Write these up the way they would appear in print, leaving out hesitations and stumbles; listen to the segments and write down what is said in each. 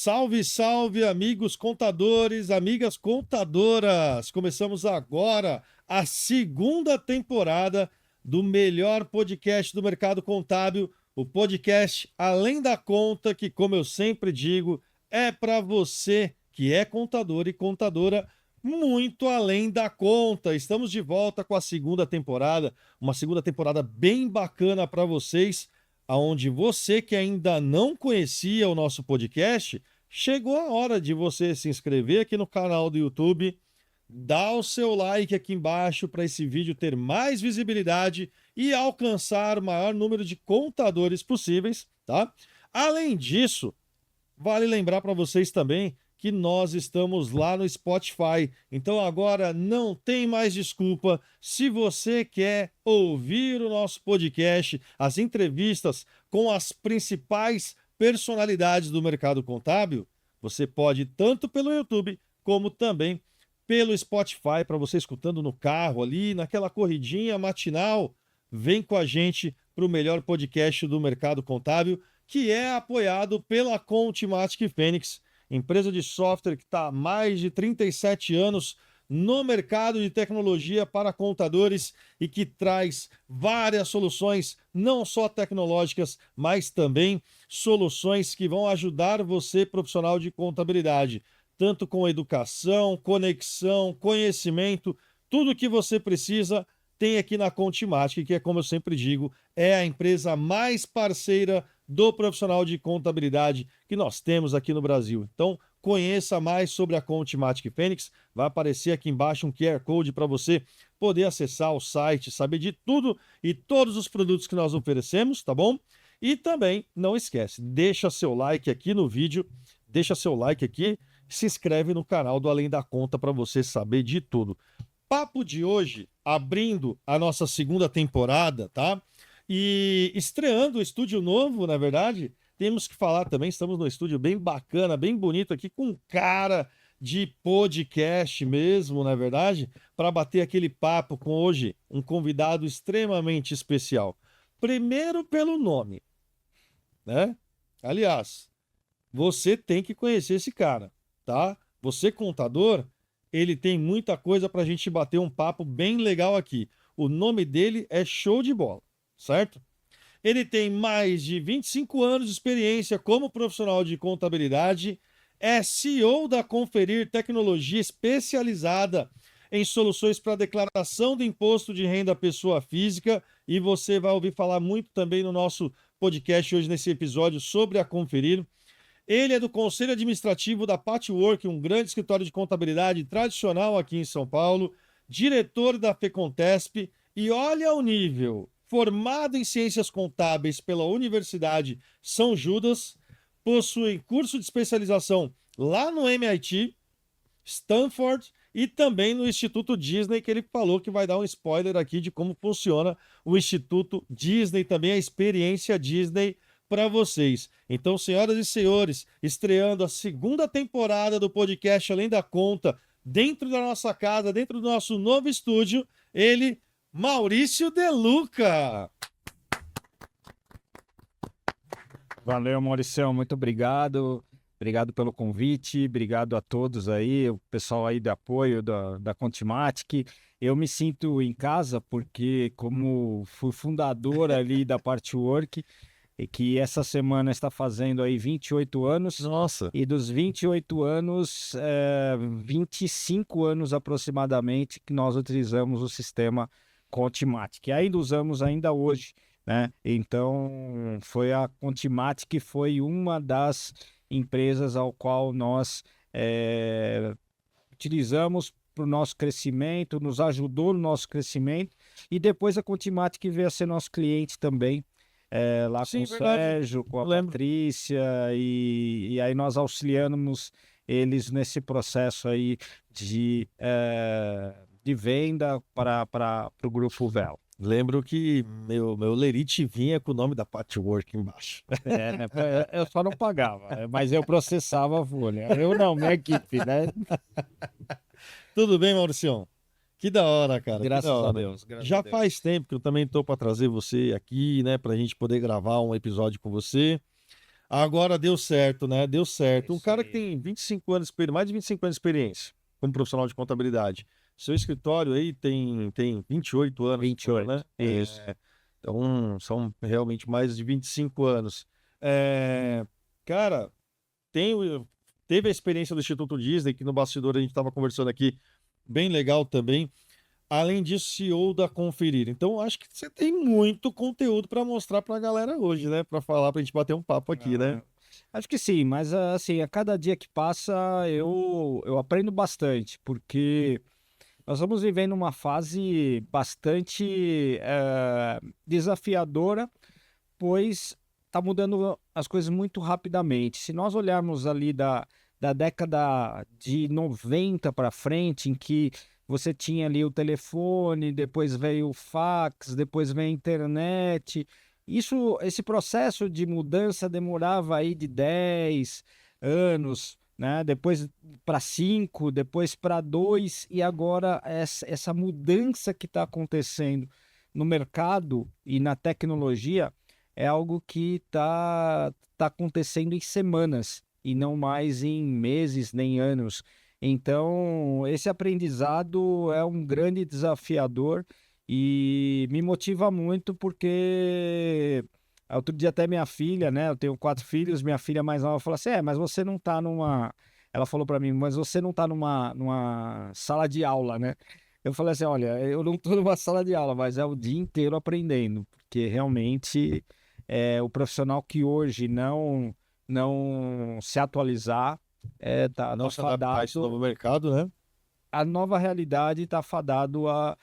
Salve, salve, amigos contadores, amigas contadoras! Começamos agora a segunda temporada do melhor podcast do mercado contábil, o podcast Além da Conta, que, como eu sempre digo, é para você que é contador e contadora muito além da conta. Estamos de volta com a segunda temporada, uma segunda temporada bem bacana para vocês, aonde você que ainda não conhecia o nosso podcast, chegou a hora de você se inscrever aqui no canal do YouTube, dar o seu like aqui embaixo para esse vídeo ter mais visibilidade e alcançar o maior número de contadores possíveis, tá? Além disso, vale lembrar para vocês também que nós estamos lá no Spotify. Então agora não tem mais desculpa. Se você quer ouvir o nosso podcast, as entrevistas com as principais personalidades do mercado contábil, você pode ir tanto pelo YouTube como também pelo Spotify, para você escutando no carro ali, naquela corridinha matinal. Vem com a gente para o melhor podcast do mercado contábil, que é apoiado pela Contimatic Fênix, empresa de software que está há mais de 37 anos no mercado de tecnologia para contadores e que traz várias soluções, não só tecnológicas, mas também soluções que vão ajudar você, profissional de contabilidade, tanto com educação, conexão, conhecimento, tudo que você precisa tem aqui na Contimatic, que é, como eu sempre digo, é a empresa mais parceira do profissional de contabilidade que nós temos aqui no Brasil. Então, conheça mais sobre a Contimatic Fênix. Vai aparecer aqui embaixo um QR Code para você poder acessar o site, saber de tudo e todos os produtos que nós oferecemos, tá bom? E também, não esquece, deixa seu like aqui no vídeo, deixa seu like aqui, se inscreve no canal do Além da Conta para você saber de tudo. Papo de hoje, abrindo a nossa segunda temporada, tá? E estreando o estúdio novo, na verdade, temos que falar também, estamos num estúdio bem bacana, bem bonito aqui, com cara de podcast mesmo, na verdade, para bater aquele papo com hoje um convidado extremamente especial. Primeiro pelo nome, né? Aliás, você tem que conhecer esse cara, tá? Você contador, ele tem muita coisa para a gente bater um papo bem legal aqui. O nome dele é show de bola, certo? Ele tem mais de 25 anos de experiência como profissional de contabilidade, é CEO da Conferir Tecnologia especializada em soluções para declaração do imposto de renda à pessoa física, e você vai ouvir falar muito também no nosso podcast hoje nesse episódio sobre a Conferir. Ele é do Conselho Administrativo da Patchwork, um grande escritório de contabilidade tradicional aqui em São Paulo, diretor da FECONTESP, e olha o nível, formado em Ciências Contábeis pela Universidade São Judas, possui curso de especialização lá no MIT, Stanford e também no Instituto Disney, que ele falou que vai dar um spoiler aqui de como funciona o Instituto Disney, também a experiência Disney para vocês. Então, senhoras e senhores, estreando a segunda temporada do podcast Além da Conta, dentro da nossa casa, dentro do nosso novo estúdio, ele, Maurício De Luca. Valeu, Mauricião, muito obrigado. Obrigado pelo convite, obrigado a todos aí, o pessoal aí de apoio da Contimatic. Eu me sinto em casa porque, como fui fundador ali da Patchwork, e que essa semana está fazendo aí 28 anos. Nossa. E dos 28 anos, 25 anos aproximadamente que nós utilizamos o sistema Contimatic, que ainda usamos ainda hoje, né? Então, foi a Contimatic que foi uma das empresas ao qual nós utilizamos para o nosso crescimento, nos ajudou no nosso crescimento, e depois a Contimatic veio a ser nosso cliente também, lá Sim, com o verdade. Sérgio, com a Patrícia, e aí nós auxiliamos eles nesse processo aí de venda para o Grupo Vel. Lembro que meu lerite vinha com o nome da Patchwork embaixo. Né? Eu só não pagava, mas eu processava a folha. Eu não, minha equipe, né? Tudo bem, Mauricião? Que da hora, cara. Graças que da hora. a Deus. Já faz tempo que eu também tô para trazer você aqui, né, pra gente poder gravar um episódio com você. Agora deu certo, né? Deu certo. Um Isso cara que aí. tem 25 anos, mais de 25 anos de experiência como profissional de contabilidade. Seu escritório aí tem 28 anos, você falou, né? 28. Isso. Então, são realmente mais de 25 anos. É, cara, tem, teve a experiência do Instituto Disney, que no bastidor a gente estava conversando aqui, bem legal também. Além disso, CEO da Conferir. Então, acho que você tem muito conteúdo para mostrar para a galera hoje, né? Para falar, para a gente bater um papo aqui, né? Ah, acho que sim, mas assim, a cada dia que passa eu aprendo bastante, porque nós estamos vivendo uma fase bastante desafiadora, pois está mudando as coisas muito rapidamente. Se nós olharmos ali da década de 90 para frente, em que você tinha ali o telefone, depois veio o fax, depois veio a internet. Esse processo de mudança demorava aí de 10 anos, né? Depois para 5, depois para 2, e agora essa mudança que está acontecendo no mercado e na tecnologia é algo que tá acontecendo em semanas e não mais em meses nem anos. Então, esse aprendizado é um grande desafiador e me motiva muito porque outro dia até minha filha, né? Eu tenho 4 filhos, minha filha mais nova falou assim: mas você não tá numa. Ela falou para mim, mas você não tá numa sala de aula, né? Eu falei assim: olha, eu não tô numa sala de aula, mas é o dia inteiro aprendendo, porque realmente o profissional que hoje não se atualizar tá Não se adaptar a esse fadado, novo mercado, né? a nova realidade está fadado a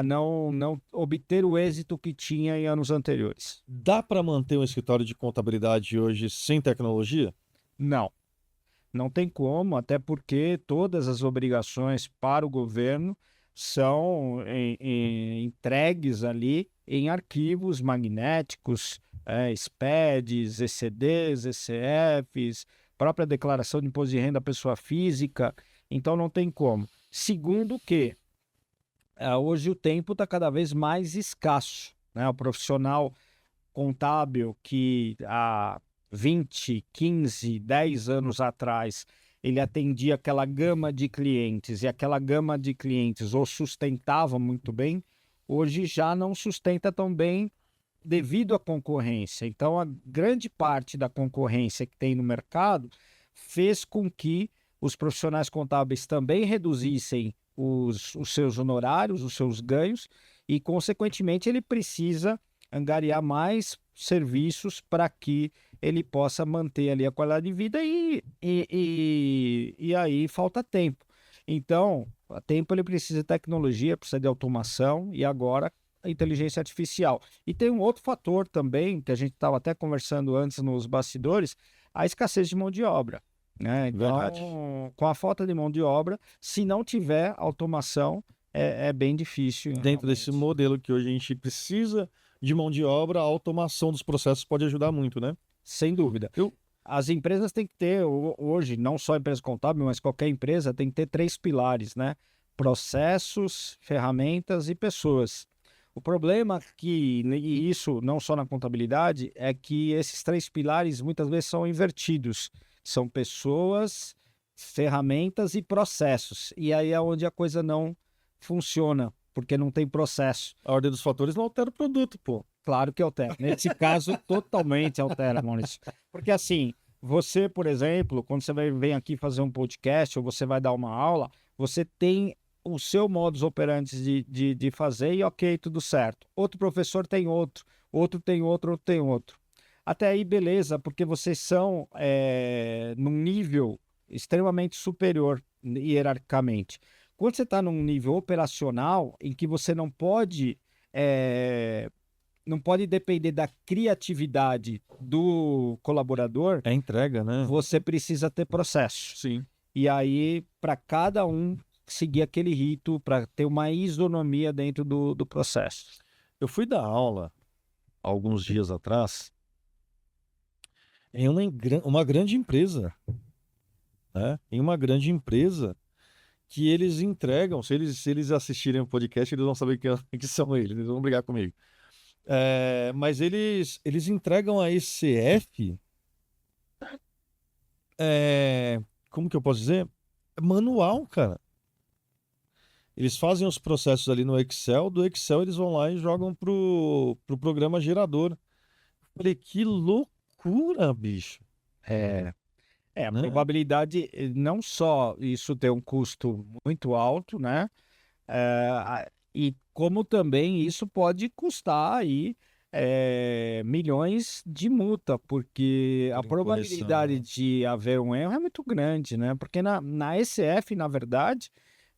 não obter o êxito que tinha em anos anteriores. Dá para manter um escritório de contabilidade hoje sem tecnologia? Não, não tem como, até porque todas as obrigações para o governo são entregues ali em arquivos magnéticos, SPEDs, ECDs, ECFs, própria declaração de imposto de renda da pessoa física, então não tem como. Segundo que hoje o tempo está cada vez mais escasso, né? O profissional contábil que há 20, 15, 10 anos atrás ele atendia aquela gama de clientes e aquela gama de clientes ou sustentava muito bem, hoje já não sustenta tão bem devido à concorrência. Então, a grande parte da concorrência que tem no mercado fez com que os profissionais contábeis também reduzissem os seus honorários, os seus ganhos, e, consequentemente, ele precisa angariar mais serviços para que ele possa manter ali a qualidade de vida e aí falta tempo. Então, a tempo ele precisa de tecnologia, precisa de automação e agora a inteligência artificial. E tem um outro fator também, que a gente estava até conversando antes nos bastidores, a escassez de mão de obra. Né? Verdade. Então, com a falta de mão de obra, se não tiver automação, é bem difícil Dentro desse realmente. modelo que hoje a gente precisa de mão de obra, a automação dos processos pode ajudar muito, né? Sem dúvida. Eu, As empresas têm que ter, hoje, não só a empresa contábil, mas qualquer empresa tem que ter 3 pilares, né? Processos, ferramentas e pessoas. O problema que, e isso não só na contabilidade, é que esses 3 pilares muitas vezes são invertidos. São pessoas, ferramentas e processos. E aí é onde a coisa não funciona, porque não tem processo. a ordem dos fatores não altera o produto, pô. Claro que altera. Nesse caso, totalmente altera, Maurício. Porque assim, você, por exemplo, quando você vem aqui fazer um podcast ou você vai dar uma aula, você tem o seu modus operandi de fazer e ok, tudo certo. Outro professor tem outro, outro tem outro, outro tem outro. Até aí, beleza, porque vocês são num nível extremamente superior hierarquicamente. Quando você está num nível operacional em que você eh, não pode depender da criatividade do colaborador, É entrega, né? você precisa ter processo. Sim. E aí, para cada um seguir aquele rito, para ter uma isonomia dentro do processo. Eu fui dar aula alguns dias atrás em uma grande empresa, né? Em uma grande empresa que eles entregam, se eles assistirem o podcast, eles vão saber que são eles vão brigar comigo. Mas eles entregam a ECF como que eu posso dizer? Manual, cara. Eles fazem os processos ali no Excel, do Excel eles vão lá e jogam pro programa gerador. Falei, que loucura, bicho, A né? probabilidade, não só isso ter um custo muito alto, né? E como também isso pode custar aí milhões de multa, porque a Por incorreção, probabilidade né? de haver um erro é muito grande, né? Porque na ECF, na verdade,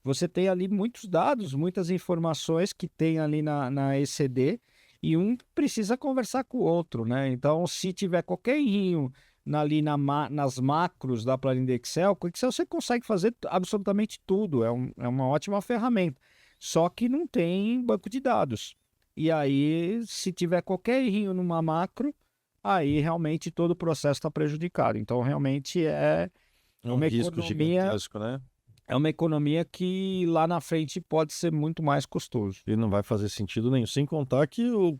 você tem ali muitos dados, muitas informações que tem ali na ECD, e um precisa conversar com o outro, né? Então, se tiver qualquer errinho ali nas macros da planilha Excel, com o Excel você consegue fazer absolutamente tudo, é uma ótima ferramenta. Só que não tem banco de dados. E aí, se tiver qualquer errinho numa macro, aí realmente todo o processo está prejudicado. Então, realmente É um uma risco economia, gigantesco, né? é uma economia que lá na frente pode ser muito mais custoso. E não vai fazer sentido nenhum. Sem contar que o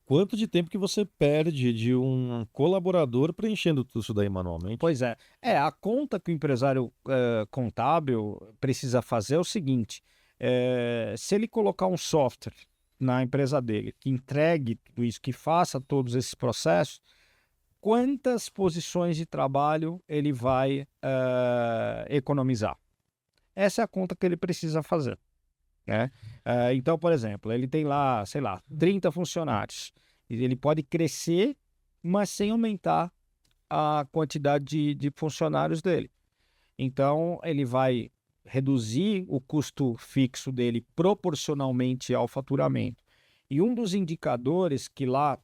quanto de tempo que você perde de um colaborador preenchendo tudo isso daí manualmente. Pois é. A conta que o empresário contábil precisa fazer é o seguinte: se ele colocar um software na empresa dele que entregue tudo isso, que faça todos esses processos, quantas posições de trabalho ele vai economizar? Essa é a conta que ele precisa fazer, né? Então, por exemplo, ele tem lá, sei lá, 30 funcionários. E ele pode crescer, mas sem aumentar a quantidade de funcionários dele. Então, ele vai reduzir o custo fixo dele proporcionalmente ao faturamento. E um dos indicadores que lá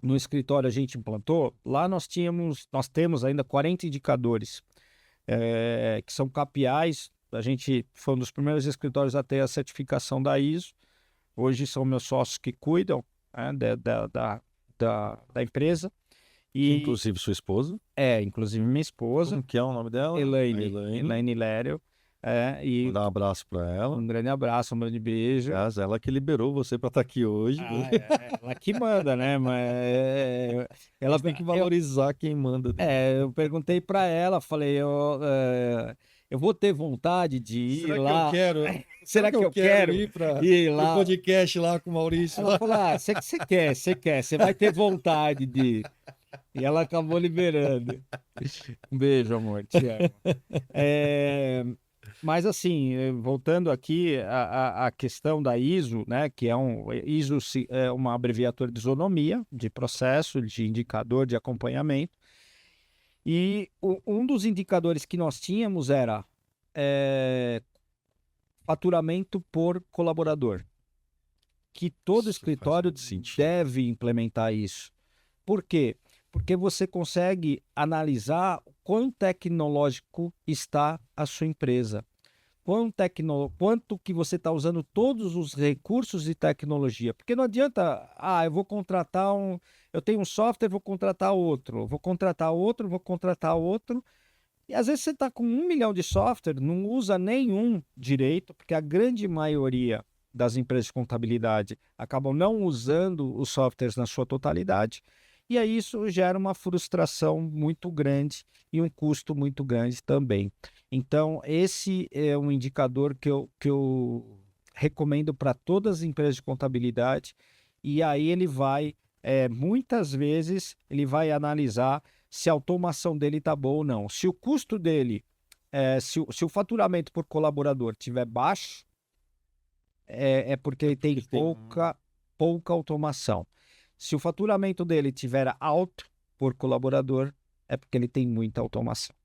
no escritório a gente implantou, lá nós temos ainda 40 indicadores, que são KPIs. A gente foi um dos primeiros escritórios a ter a certificação da ISO. Hoje são meus sócios que cuidam, né, da empresa. Que E inclusive sua esposa. inclusive minha esposa, Como que é o nome dela? A Elaine, Elaine. Elaine Lério, e Mandar um abraço pra ela. um grande abraço, um grande beijo. Aliás, ela que liberou você pra estar aqui hoje. Ela que manda, né? Mas ela, Tem que valorizar quem manda. eu perguntei para ela, falei, eu vou ter vontade de ir Será que eu lá? quero? Será Será que que eu eu quero quero ir para ir o lá? podcast lá com o Maurício? Ela falou, você vai ter vontade de ir. E ela acabou liberando. Um beijo, amor, te amo. Mas assim, voltando aqui à questão da ISO, né, que ISO é uma abreviatura de isonomia, de processo, de indicador de acompanhamento. E um dos indicadores que nós tínhamos era faturamento por colaborador, que todo Isso faz escritório muito sentido. deve implementar isso. Por quê? Porque você consegue analisar quão tecnológico está a sua empresa. Quanto que você está usando todos os recursos de tecnologia. Porque não adianta, eu tenho um software, vou contratar outro, vou contratar outro, vou contratar outro. E às vezes você está com 1 milhão de software, não usa nenhum direito, porque a grande maioria das empresas de contabilidade acabam não usando os softwares na sua totalidade. E aí isso gera uma frustração muito grande e um custo muito grande também. Então, esse é um indicador que eu recomendo para todas as empresas de contabilidade. E aí muitas vezes, ele vai analisar se a automação dele está boa ou não. Se o custo dele, se o faturamento por colaborador estiver baixo, é porque ele tem pouca automação. Se o faturamento dele estiver alto por colaborador, é porque ele tem muita automação.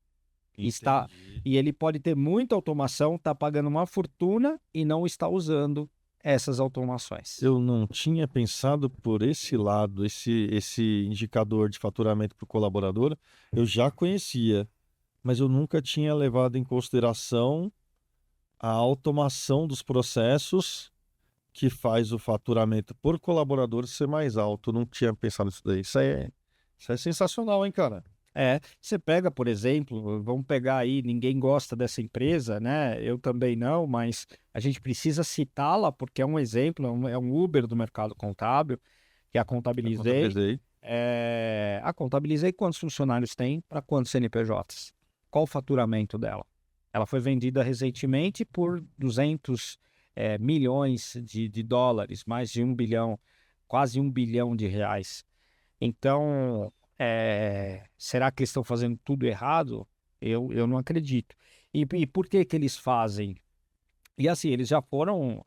E ele pode ter muita automação, está pagando uma fortuna e não está usando essas automações. Eu não tinha pensado por esse lado, esse indicador de faturamento para o colaborador, eu já conhecia, mas eu nunca tinha levado em consideração a automação dos processos que faz o faturamento por colaborador ser mais alto. Eu não tinha pensado nisso daí. Isso é sensacional, hein, cara? Você pega, por exemplo, vamos pegar aí, ninguém gosta dessa empresa, né? Eu também não, mas a gente precisa citá-la porque é um exemplo, é um Uber do mercado contábil, que é a Eu Contabilizei. contabilizei. A Contabilizei quantos funcionários tem para quantos CNPJs? Qual o faturamento dela? Ela foi vendida recentemente por 200 milhões de dólares, mais de 1 bilhão, quase 1 bilhão de reais. Então, será que eles estão fazendo tudo errado? Eu não acredito. E por que que eles fazem? E assim, eles já foram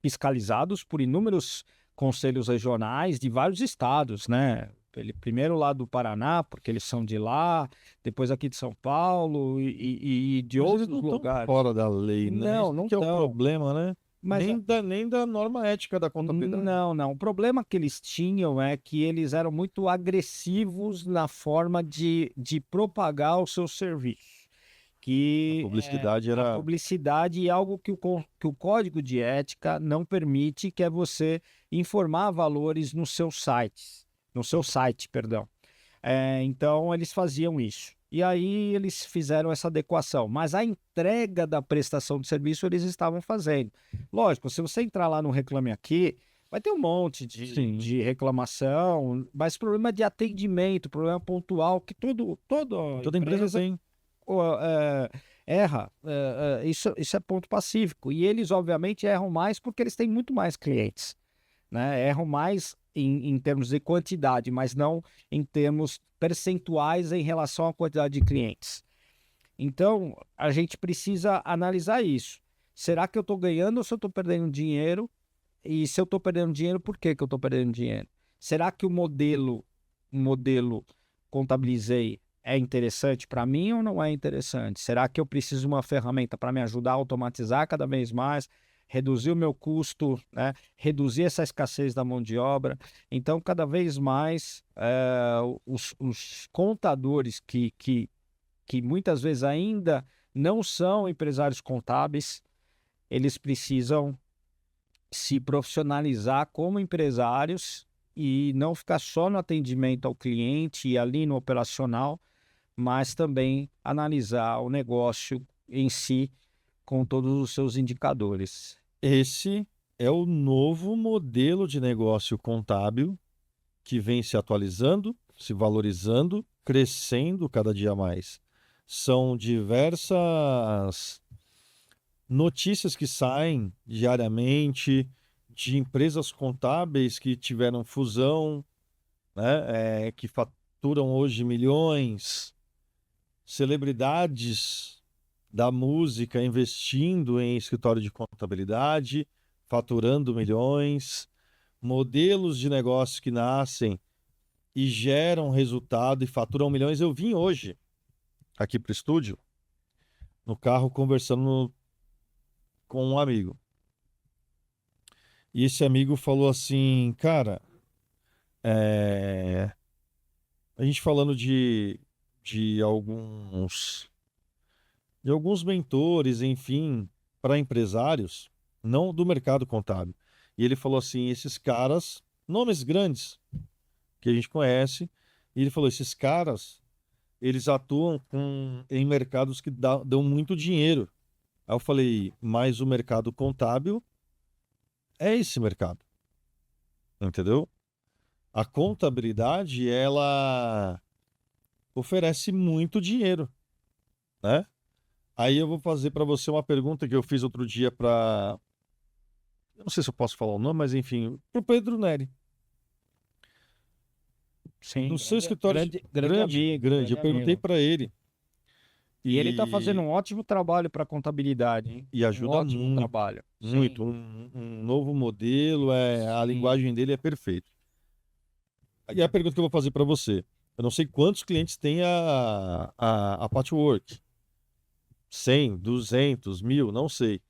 fiscalizados por inúmeros conselhos regionais de vários estados, né? Primeiro lá do Paraná, porque eles são de lá, depois aqui de São Paulo e de Mas outros eles não estão lugares. fora da lei, né? Não, Isso não que é o estão. problema, né? Mas Nem da norma ética da contabilidade. não. O problema que eles tinham é que eles eram muito agressivos na forma de propagar o seu serviço. A Que publicidade a era. publicidade é algo que o código de ética não permite, que é você informar valores no seu site, perdão. Então eles faziam isso. E aí eles fizeram essa adequação, mas a entrega da prestação de serviço eles estavam fazendo. Lógico, se você entrar lá no Reclame Aqui, vai ter um monte Sim. de reclamação, mas problema de atendimento, problema pontual, que toda Toda empresa tem. erra. Isso é ponto pacífico. E eles, obviamente, erram mais porque eles têm muito mais clientes, né? Erram mais em termos de quantidade, mas não em termos percentuais em relação à quantidade de clientes. Então, a gente precisa analisar isso. Será que eu estou ganhando ou se eu estou perdendo dinheiro? E se eu estou perdendo dinheiro, por que que eu estou perdendo dinheiro? Será que o modelo Contabilizei é interessante para mim ou não é interessante? Será que eu preciso de uma ferramenta para me ajudar a automatizar cada vez mais, reduzir o meu custo, né? Reduzir essa escassez da mão de obra? Então, cada vez mais, os contadores que muitas vezes ainda não são empresários contábeis, eles precisam se profissionalizar como empresários e não ficar só no atendimento ao cliente e ali no operacional, mas também analisar o negócio em si com todos os seus indicadores. Esse é o novo modelo de negócio contábil que vem se atualizando, se valorizando, crescendo cada dia mais. São diversas notícias que saem diariamente de empresas contábeis que tiveram fusão, né, que faturam hoje milhões, celebridades da música investindo em escritório de contabilidade, faturando milhões, modelos de negócio que nascem e geram resultado e faturam milhões. Eu vim hoje aqui para o estúdio, no carro, conversando com um amigo. E esse amigo falou assim, cara, é, a gente falando de alguns mentores, enfim, para empresários, não do mercado contábil. E ele falou assim, esses caras, nomes grandes que a gente conhece, e ele falou, esses caras, eles atuam em mercados que dão muito dinheiro. Aí eu falei, mas o mercado contábil é esse mercado, entendeu? A contabilidade, ela oferece muito dinheiro, né? Aí eu vou fazer para você uma pergunta que eu fiz outro dia para, eu não sei se eu posso falar o nome, mas enfim, para o Pedro Neri. Sim, No seu escritório grande amigo, grande, eu grande perguntei amigo. para ele E ele está fazendo e, um ótimo trabalho para contabilidade, hein? e Um ajuda ótimo muito, trabalho. Sim, muito. Um novo modelo, a sim. linguagem dele é perfeita. E a pergunta que eu vou fazer para você, eu não sei quantos clientes tem a Patchwork, 100, 200, 1000, não sei.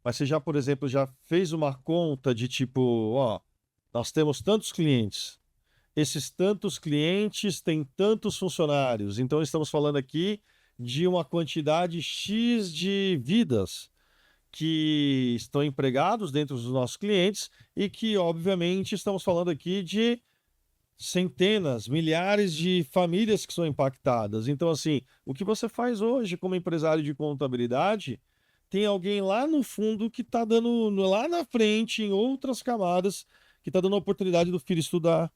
Mas você já, por exemplo, já fez uma conta de tipo, ó, nós temos tantos clientes, esses tantos clientes têm tantos funcionários, então estamos falando aqui de uma quantidade X de vidas que estão empregados dentro dos nossos clientes e que, obviamente, estamos falando aqui de centenas, milhares de famílias que são impactadas. Então, assim, o que você faz hoje como empresário de contabilidade, tem alguém lá no fundo que está dando, lá na frente, em outras camadas, que está dando a oportunidade do filho estudar,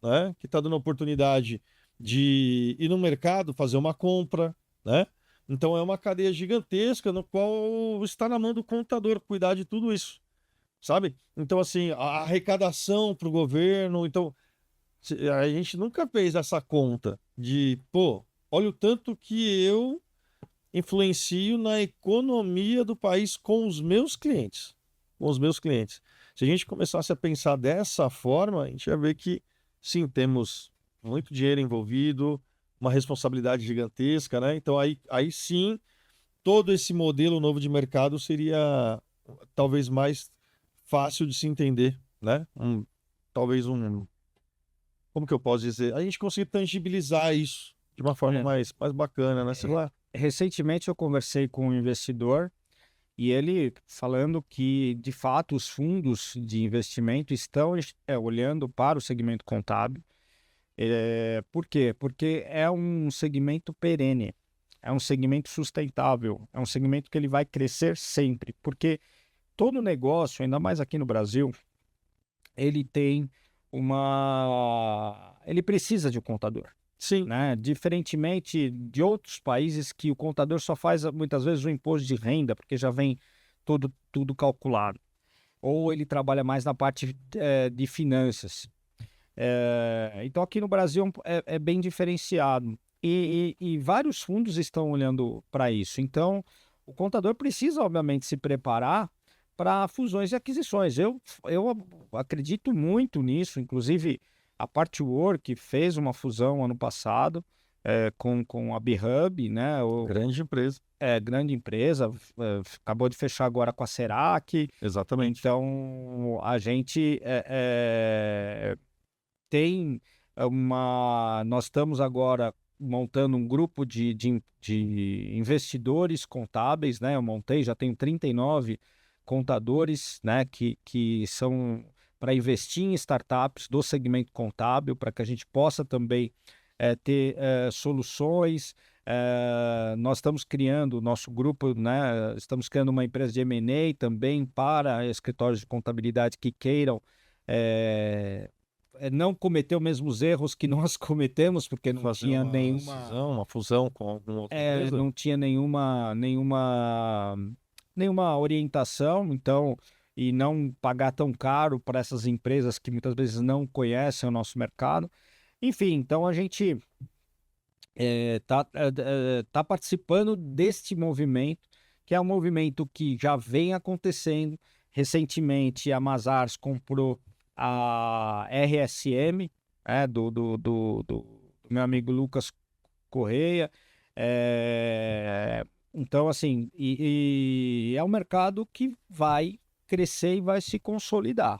né? Que está dando a oportunidade de ir no mercado fazer uma compra, né? Então é uma cadeia gigantesca no qual está na mão do contador cuidar de tudo isso, sabe? Então, assim, a arrecadação para o governo. Então, a gente nunca fez essa conta de, pô, olha o tanto que eu influencio na economia do país com os meus clientes. Com os meus clientes. Se a gente começasse a pensar dessa forma, a gente ia ver que, sim, temos muito dinheiro envolvido, uma responsabilidade gigantesca, né? Então, aí sim, todo esse modelo novo de mercado seria talvez mais fácil de se entender, né? Talvez como que eu posso dizer? A gente conseguir tangibilizar isso de uma forma É, mais bacana, né? Sei lá. recentemente eu conversei com um investidor e ele falando que, de fato, os fundos de investimento estão olhando para o segmento contábil. Por quê? Porque é um segmento perene, é um segmento sustentável, é um segmento que ele vai crescer sempre, porque todo negócio, ainda mais aqui no Brasil, ele tem ele precisa de um contador, Sim, né? Diferentemente de outros países que o contador só faz muitas vezes o imposto de renda, porque já vem tudo calculado. Ou ele trabalha mais na parte de finanças. Então aqui no Brasil é bem diferenciado. E vários fundos estão olhando para isso. Então o contador precisa, obviamente, se preparar para fusões e aquisições. Eu acredito muito nisso. Inclusive, a Partwork fez uma fusão ano passado com a BHub, né? grande empresa. Grande empresa, acabou de fechar agora com a Serac. Exatamente. Então, a gente tem nós estamos agora montando um grupo de investidores contábeis, né? Eu montei, já tenho 39 contadores, né? Que são para investir em startups do segmento contábil, para que a gente possa também ter soluções. Nós estamos criando nosso grupo, né? Estamos criando uma empresa de M&A também para escritórios de contabilidade que queiram não cometer os mesmos erros que nós cometemos, porque não Fazer tinha uma nenhuma, cisão, uma fusão com alguma outra empresa. não tinha nenhuma orientação, então, e não pagar tão caro para essas empresas que muitas vezes não conhecem o nosso mercado. Enfim, então a gente tá participando deste movimento, que é um movimento que já vem acontecendo. Recentemente, a Mazars comprou a RSM, do meu amigo Lucas Correia. Então, assim, é um mercado que vai crescer e vai se consolidar.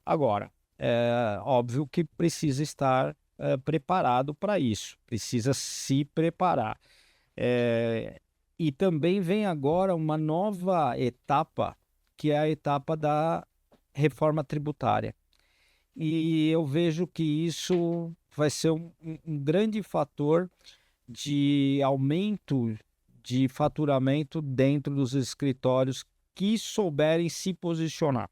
Agora, é óbvio que precisa estar preparado para isso, precisa se preparar. E também vem agora uma nova etapa, que é a etapa da reforma tributária. E eu vejo que isso vai ser um grande fator de aumento de faturamento dentro dos escritórios que souberem se posicionar.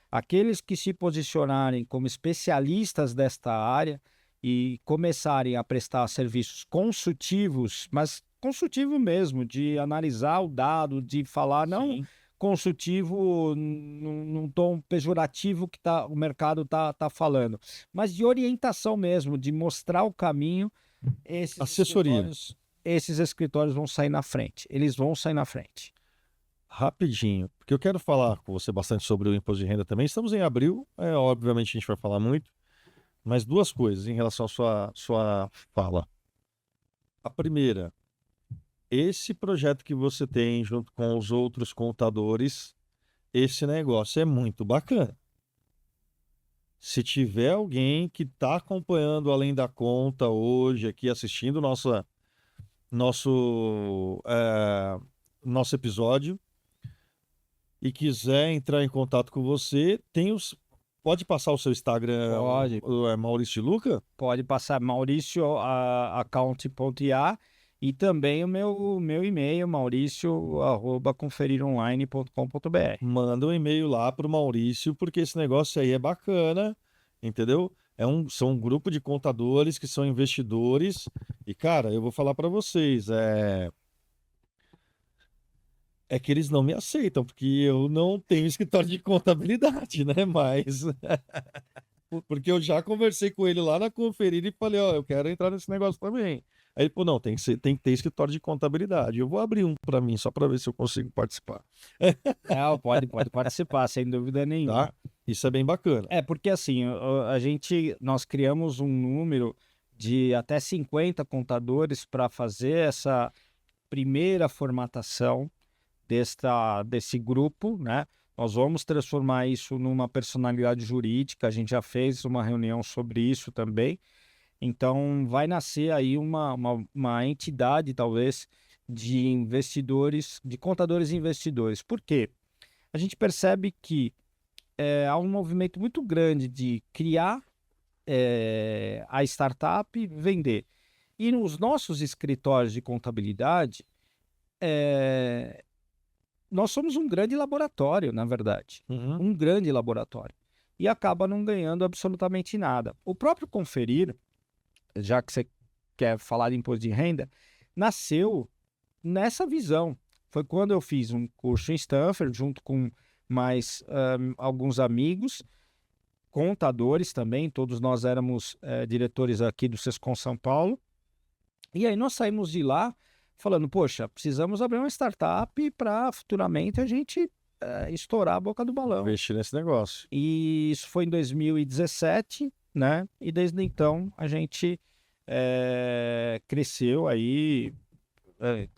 Aqueles que se posicionarem como especialistas desta área e começarem a prestar serviços consultivos, mas consultivo mesmo, de analisar o dado, de falar, não Sim. consultivo num tom pejorativo que o mercado tá falando, mas de orientação mesmo, de mostrar o caminho, Assessoria. esses escritórios vão sair na frente. Eles vão sair na frente. Rapidinho, porque eu quero falar com você bastante sobre o imposto de renda também. Estamos em abril, obviamente a gente vai falar muito, mas duas coisas em relação à sua fala. A primeira, esse projeto que você tem junto com os outros contadores, esse negócio é muito bacana. Se tiver alguém que está acompanhando além da conta hoje aqui, assistindo nosso episódio e quiser entrar em contato com você, pode passar o seu Instagram, Pode. Maurício de Luca? Pode passar Maurício account.ia e também o meu e-mail, mauricio@conferironline.com.br. Manda um e-mail lá pro Maurício, porque esse negócio aí é bacana, entendeu? São um grupo de contadores que são investidores. E, cara, eu vou falar para vocês, é que eles não me aceitam, porque eu não tenho escritório de contabilidade, né? Mas porque eu já conversei com ele lá na Conferir e falei, ó, eu quero entrar nesse negócio também. Aí ele falou, não, tem que ter escritório de contabilidade. Eu vou abrir um para mim, só para ver se eu consigo participar. Não, pode participar, sem dúvida nenhuma. Tá? Isso é bem bacana. Porque assim, nós criamos um número de até 50 contadores para fazer essa primeira formatação desse grupo, né? Nós vamos transformar isso numa personalidade jurídica, a gente já fez uma reunião sobre isso também. Então, vai nascer aí uma entidade, talvez, de investidores, de contadores e investidores. Por quê? A gente percebe que há um movimento muito grande de criar a startup e vender. E nos nossos escritórios de contabilidade, nós somos um grande laboratório, na verdade. Uhum. Um grande laboratório. E acaba não ganhando absolutamente nada. O próprio Conferir, já que você quer falar de imposto de renda, nasceu nessa visão. Foi quando eu fiz um curso em Stanford, junto com mais alguns amigos, contadores também, todos nós éramos diretores aqui do Sescom São Paulo. E aí nós saímos de lá falando, poxa, precisamos abrir uma startup para futuramente a gente estourar a boca do balão. Investir nesse negócio. E isso foi em 2017, né? E desde então a gente cresceu aí,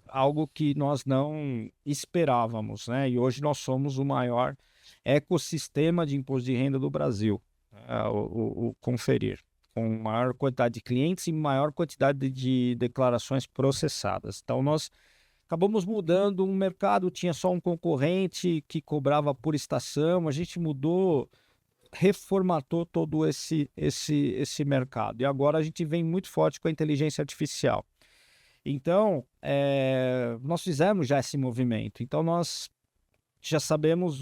algo que nós não esperávamos, né? E hoje nós somos o maior ecossistema de imposto de renda do Brasil, o Conferir, com maior quantidade de clientes e maior quantidade de declarações processadas. Então nós acabamos mudando um mercado, tinha só um concorrente que cobrava por estação, a gente mudou, reformatou todo esse mercado. E agora a gente vem muito forte com a inteligência artificial. Então, nós fizemos já esse movimento. Então, nós já sabemos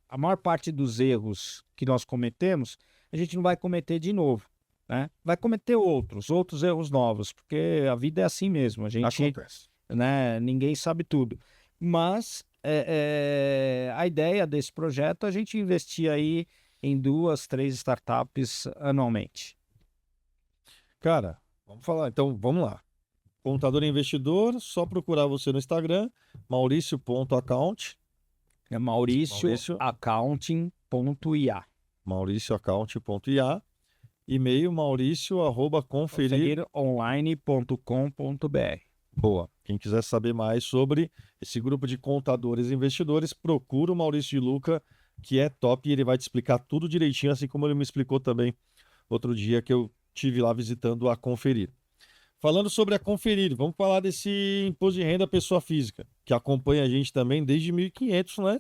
a maior parte dos erros que nós cometemos, a gente não vai cometer de novo, né? Vai cometer outros erros novos, porque a vida é assim mesmo. A gente, Acontece. né, ninguém sabe tudo. Mas a ideia desse projeto é a gente investir aí em 2, 3 startups anualmente. Cara, vamos falar. Então, vamos lá. Contador e investidor, só procurar você no Instagram, mauricio.account. É mauricioaccounting.ia. mauricioaccount.ia. E-mail mauricio@conferironline.com.br. Boa. Quem quiser saber mais sobre esse grupo de contadores e investidores, procura o Maurício de Luca, que é top, e ele vai te explicar tudo direitinho, assim como ele me explicou também outro dia que eu tive lá visitando a Conferir. Falando sobre a Conferir, vamos falar desse imposto de renda pessoa física, que acompanha a gente também desde 1500, né?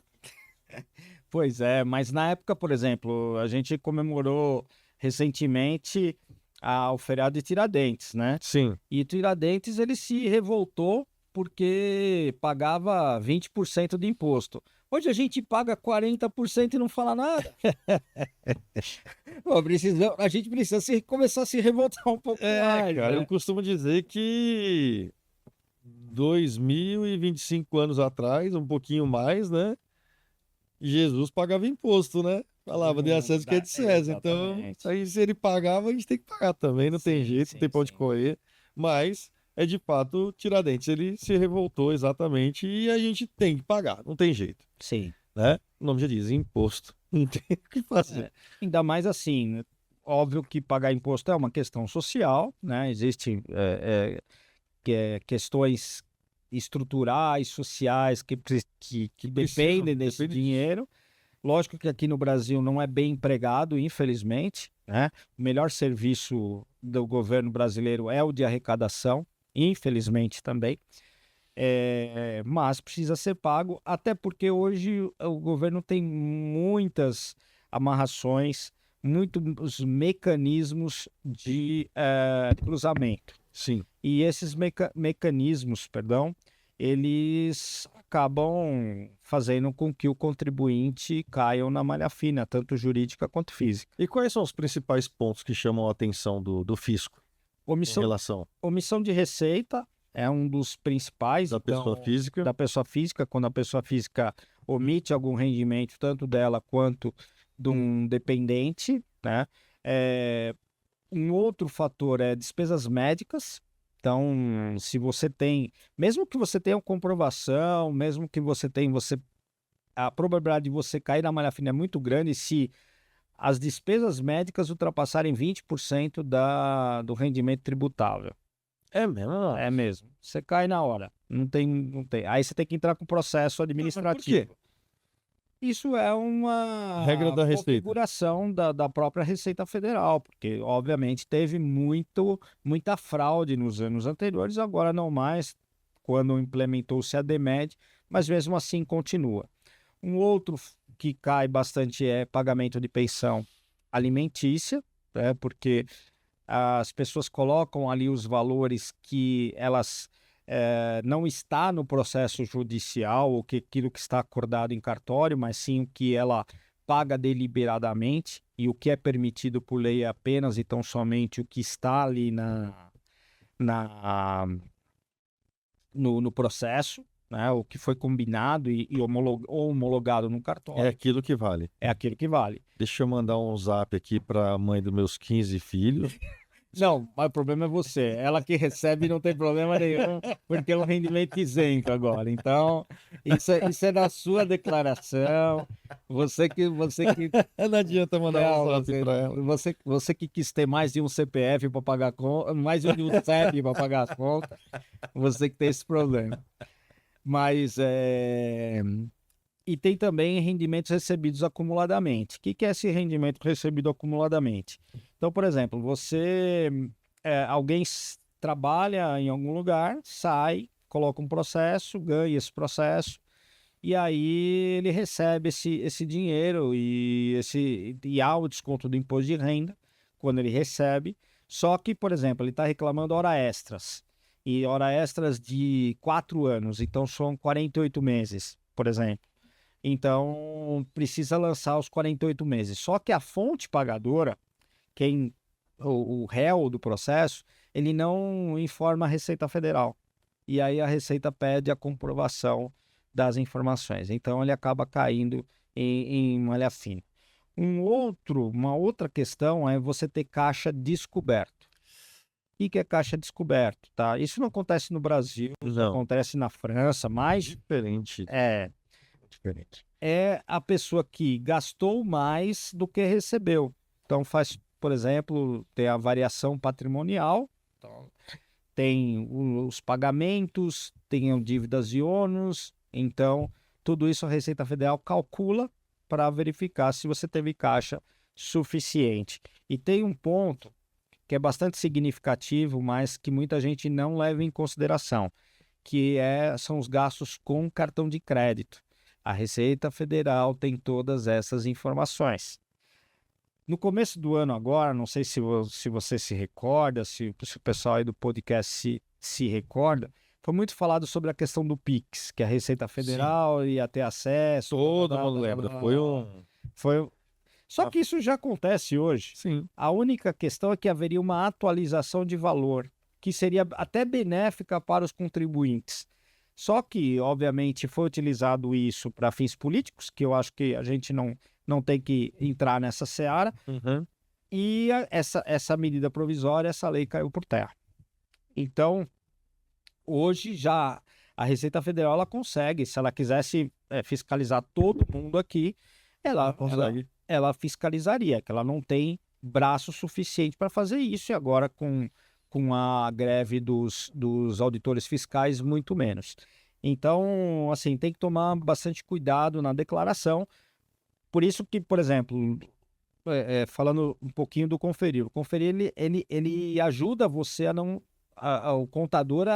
Pois é, mas na época, por exemplo, a gente comemorou recentemente o feriado de Tiradentes, né? Sim. E Tiradentes, ele se revoltou porque pagava 20% de imposto. Hoje a gente paga 40% e não fala nada. Pô, a gente precisa começar a se revoltar um pouco mais, Cara, né? eu costumo dizer que 2025 anos atrás, um pouquinho mais, né? Jesus pagava imposto, né? Falava de César que é de César. Então, Exatamente. aí se ele pagava, a gente tem que pagar também, não tem jeito, não tem pra onde correr. Mas é de fato Tiradentes, ele se revoltou exatamente e a gente tem que pagar, não tem jeito, Sim. né? O nome já diz, imposto. Não tem o que fazer. Ainda mais assim, né? Óbvio que pagar imposto é uma questão social, né? Existem questões estruturais, sociais que dependem desse dinheiro. Lógico que aqui no Brasil não é bem empregado, infelizmente, né? O melhor serviço do governo brasileiro é o de arrecadação, infelizmente também. Mas precisa ser pago, até porque hoje o governo tem muitas amarrações, muitos mecanismos de cruzamento. Sim. E esses mecanismos, perdão, eles acabam fazendo com que o contribuinte caia na malha fina, tanto jurídica quanto física. E quais são os principais pontos que chamam a atenção do fisco em Omissão, relação omissão de receita é um dos principais. da pessoa física? Da pessoa física, quando a pessoa física omite algum rendimento, tanto dela quanto de um dependente, né? Um outro fator é despesas médicas. Então, se você tem, mesmo que você tenha comprovação, mesmo que você tenha, a probabilidade de você cair na malha fina é muito grande se as despesas médicas ultrapassarem 20% do rendimento tributável. É mesmo? É mesmo. Você cai na hora. Não tem. Aí você tem que entrar com processo administrativo. Por quê? Isso é uma Regra da Receita. configuração da própria Receita Federal, porque, obviamente, teve muita fraude nos anos anteriores, agora não mais, quando implementou-se a DEMED, mas mesmo assim continua. Um outro que cai bastante é pagamento de pensão alimentícia, né, porque as pessoas colocam ali os valores que elas não está no processo judicial, ou que aquilo que está acordado em cartório, mas sim o que ela paga deliberadamente, e o que é permitido por lei é apenas e tão somente o que está ali no processo, né, o que foi combinado e homologado no É cartório, aquilo que vale. é aquilo que vale. Deixa eu mandar um zap aqui para a mãe dos meus 15 filhos. Não, mas o problema é você. Ela que recebe não tem problema nenhum, porque é um rendimento isento agora. Então, isso é da sua declaração. Você que Não adianta mandar um zap para ela. você que quis ter mais de um CPF para pagar conta, mais de um CEP para pagar as contas, você que tem esse problema. Mas e tem também rendimentos recebidos acumuladamente. O que é esse rendimento recebido acumuladamente? Então, por exemplo, alguém trabalha em algum lugar, sai, coloca um processo, ganha esse processo, e aí ele recebe esse dinheiro e há o desconto do imposto de renda quando ele recebe. Só que, por exemplo, ele está reclamando hora extras, e hora extras de 4 anos, então são 48 meses, por exemplo. Então, precisa lançar os 48 meses. Só que a fonte pagadora, o réu do processo, ele não informa a Receita Federal. E aí a Receita pede a comprovação das informações. Então, ele acaba caindo em malha fina. Uma outra questão é você ter caixa descoberto. O que é caixa descoberto? Tá? Isso não acontece no Brasil, Não. acontece na França, mas Diferente. diferente. É a pessoa que gastou mais do que recebeu. Então faz, por exemplo, tem a variação patrimonial, então, tem os pagamentos, tem dívidas e ônus. Então, tudo isso a Receita Federal calcula para verificar se você teve caixa suficiente. E tem um ponto que é bastante significativo, mas que muita gente não leva em consideração, que são os gastos com cartão de crédito. A Receita Federal tem todas essas informações. No começo do ano agora, não sei se você se recorda, se o pessoal aí do podcast se recorda, foi muito falado sobre a questão do Pix, que a Receita Federal ia ter acesso. Todo mundo lembra. Só que isso já acontece hoje. Sim. A única questão é que haveria uma atualização de valor, que seria até benéfica para os contribuintes. Só que, obviamente, foi utilizado isso para fins políticos, que eu acho que a gente não tem que entrar nessa seara, e essa medida provisória, essa lei caiu por terra. Então, hoje já a Receita Federal ela consegue, se ela quisesse fiscalizar todo mundo aqui, ela fiscalizaria, que ela não tem braço suficiente para fazer isso, e agora com a greve dos auditores fiscais, muito menos. Então, assim, tem que tomar bastante cuidado na declaração. Por isso que, por exemplo, falando um pouquinho do Conferir, o Conferir ele ajuda você o contador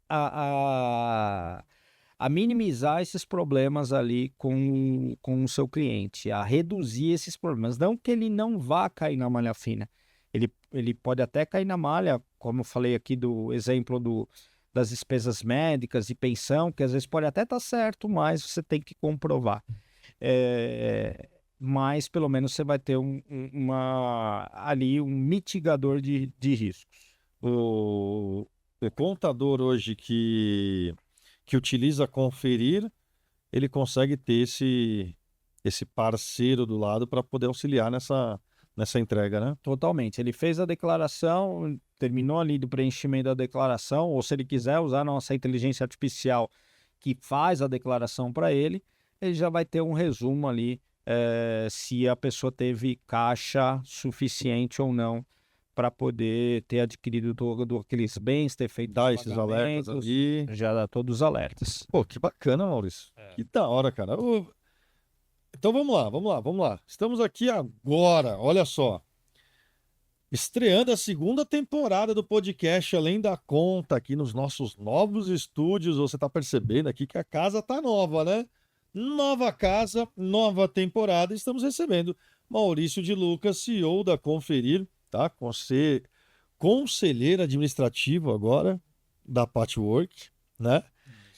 a minimizar esses problemas ali com o seu cliente, a reduzir esses problemas. Não que ele não vá cair na malha fina. Ele pode até cair na malha, como eu falei aqui do exemplo das despesas médicas e pensão, que às vezes pode até estar certo, mas você tem que comprovar. Mas pelo menos você vai ter ali um mitigador de riscos. O contador hoje que utiliza Conferir, ele consegue ter esse parceiro do lado para poder auxiliar nessa entrega, né? Totalmente. Ele fez a declaração, terminou ali do preenchimento da declaração, ou se ele quiser usar a nossa inteligência artificial que faz a declaração para ele, ele já vai ter um resumo ali se a pessoa teve caixa suficiente ou não para poder ter adquirido todos aqueles bens, ter feito Dá os esses alertas pagamentos, ali. já dá todos os alertas. Pô, que bacana, Maurício. Que da hora, cara. Então vamos lá. Estamos aqui agora, olha só. Estreando a segunda temporada do podcast Além da Conta, aqui nos nossos novos estúdios. Você tá percebendo aqui que a casa tá nova, né? Nova casa, nova temporada. Estamos recebendo Maurício de Lucas, CEO da Conferir, tá? Conselheiro administrativo agora da Patchwork, né?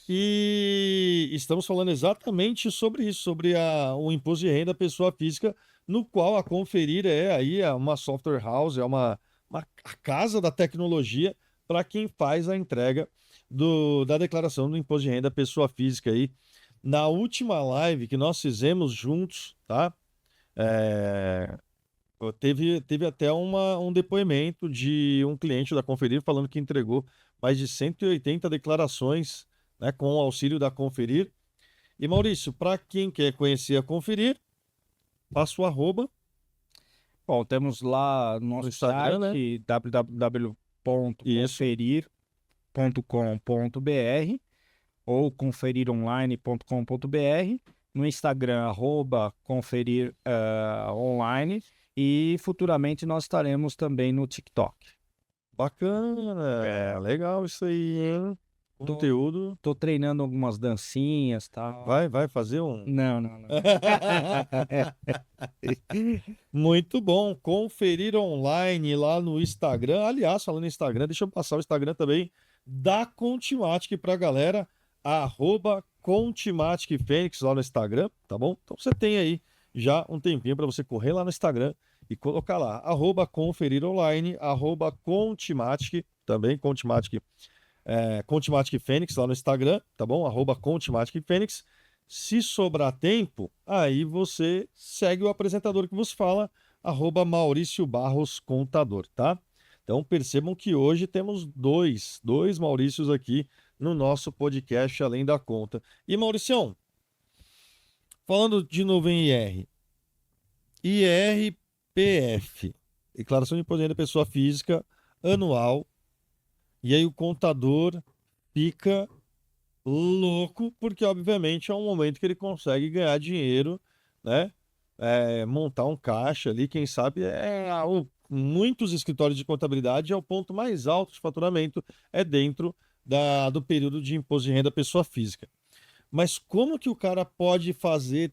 E estamos falando exatamente sobre isso, sobre o imposto de renda pessoa física, no qual a Conferir é uma software house, a casa da tecnologia para quem faz a entrega da declaração do imposto de renda pessoa física aí. Na última live que nós fizemos juntos, tá? Teve até um depoimento de um cliente da Conferir falando que entregou mais de 180 declarações, né, com o auxílio da Conferir. E Maurício, para quem quer conhecer a Conferir, passa o arroba. Bom, temos lá no nosso Instagram, site, né? www.conferir.com.br ou conferironline.com.br, no Instagram, @conferir_online, e futuramente nós estaremos também no TikTok. Bacana, legal isso aí, hein? Conteúdo. Tô treinando algumas dancinhas, tá? Vai fazer um? Não. Muito bom. Conferir online lá no Instagram. Aliás, falando em Instagram, deixa eu passar o Instagram também da Contimatic pra galera. @ContimaticFênix lá no Instagram, tá bom? Então você tem aí já um tempinho para você correr lá no Instagram e colocar lá, @conferironline, @Contimatic, também Contimatic, Contimatic Fênix lá no Instagram, tá bom? @Contimatic Fênix. Se sobrar tempo, aí você segue o apresentador que vos fala, @Maurício Barros Contador, tá? Então percebam que hoje temos dois Maurícios aqui no nosso podcast Além da Conta. E Mauricião, falando de novo em IRPF, Declaração de Imposto de Renda Pessoa Física Anual, e aí o contador fica louco, porque obviamente é um momento que ele consegue ganhar dinheiro, né? Montar um caixa ali, quem sabe muitos escritórios de contabilidade é o ponto mais alto de faturamento, é dentro do período de imposto de renda pessoa física. Mas como que o cara pode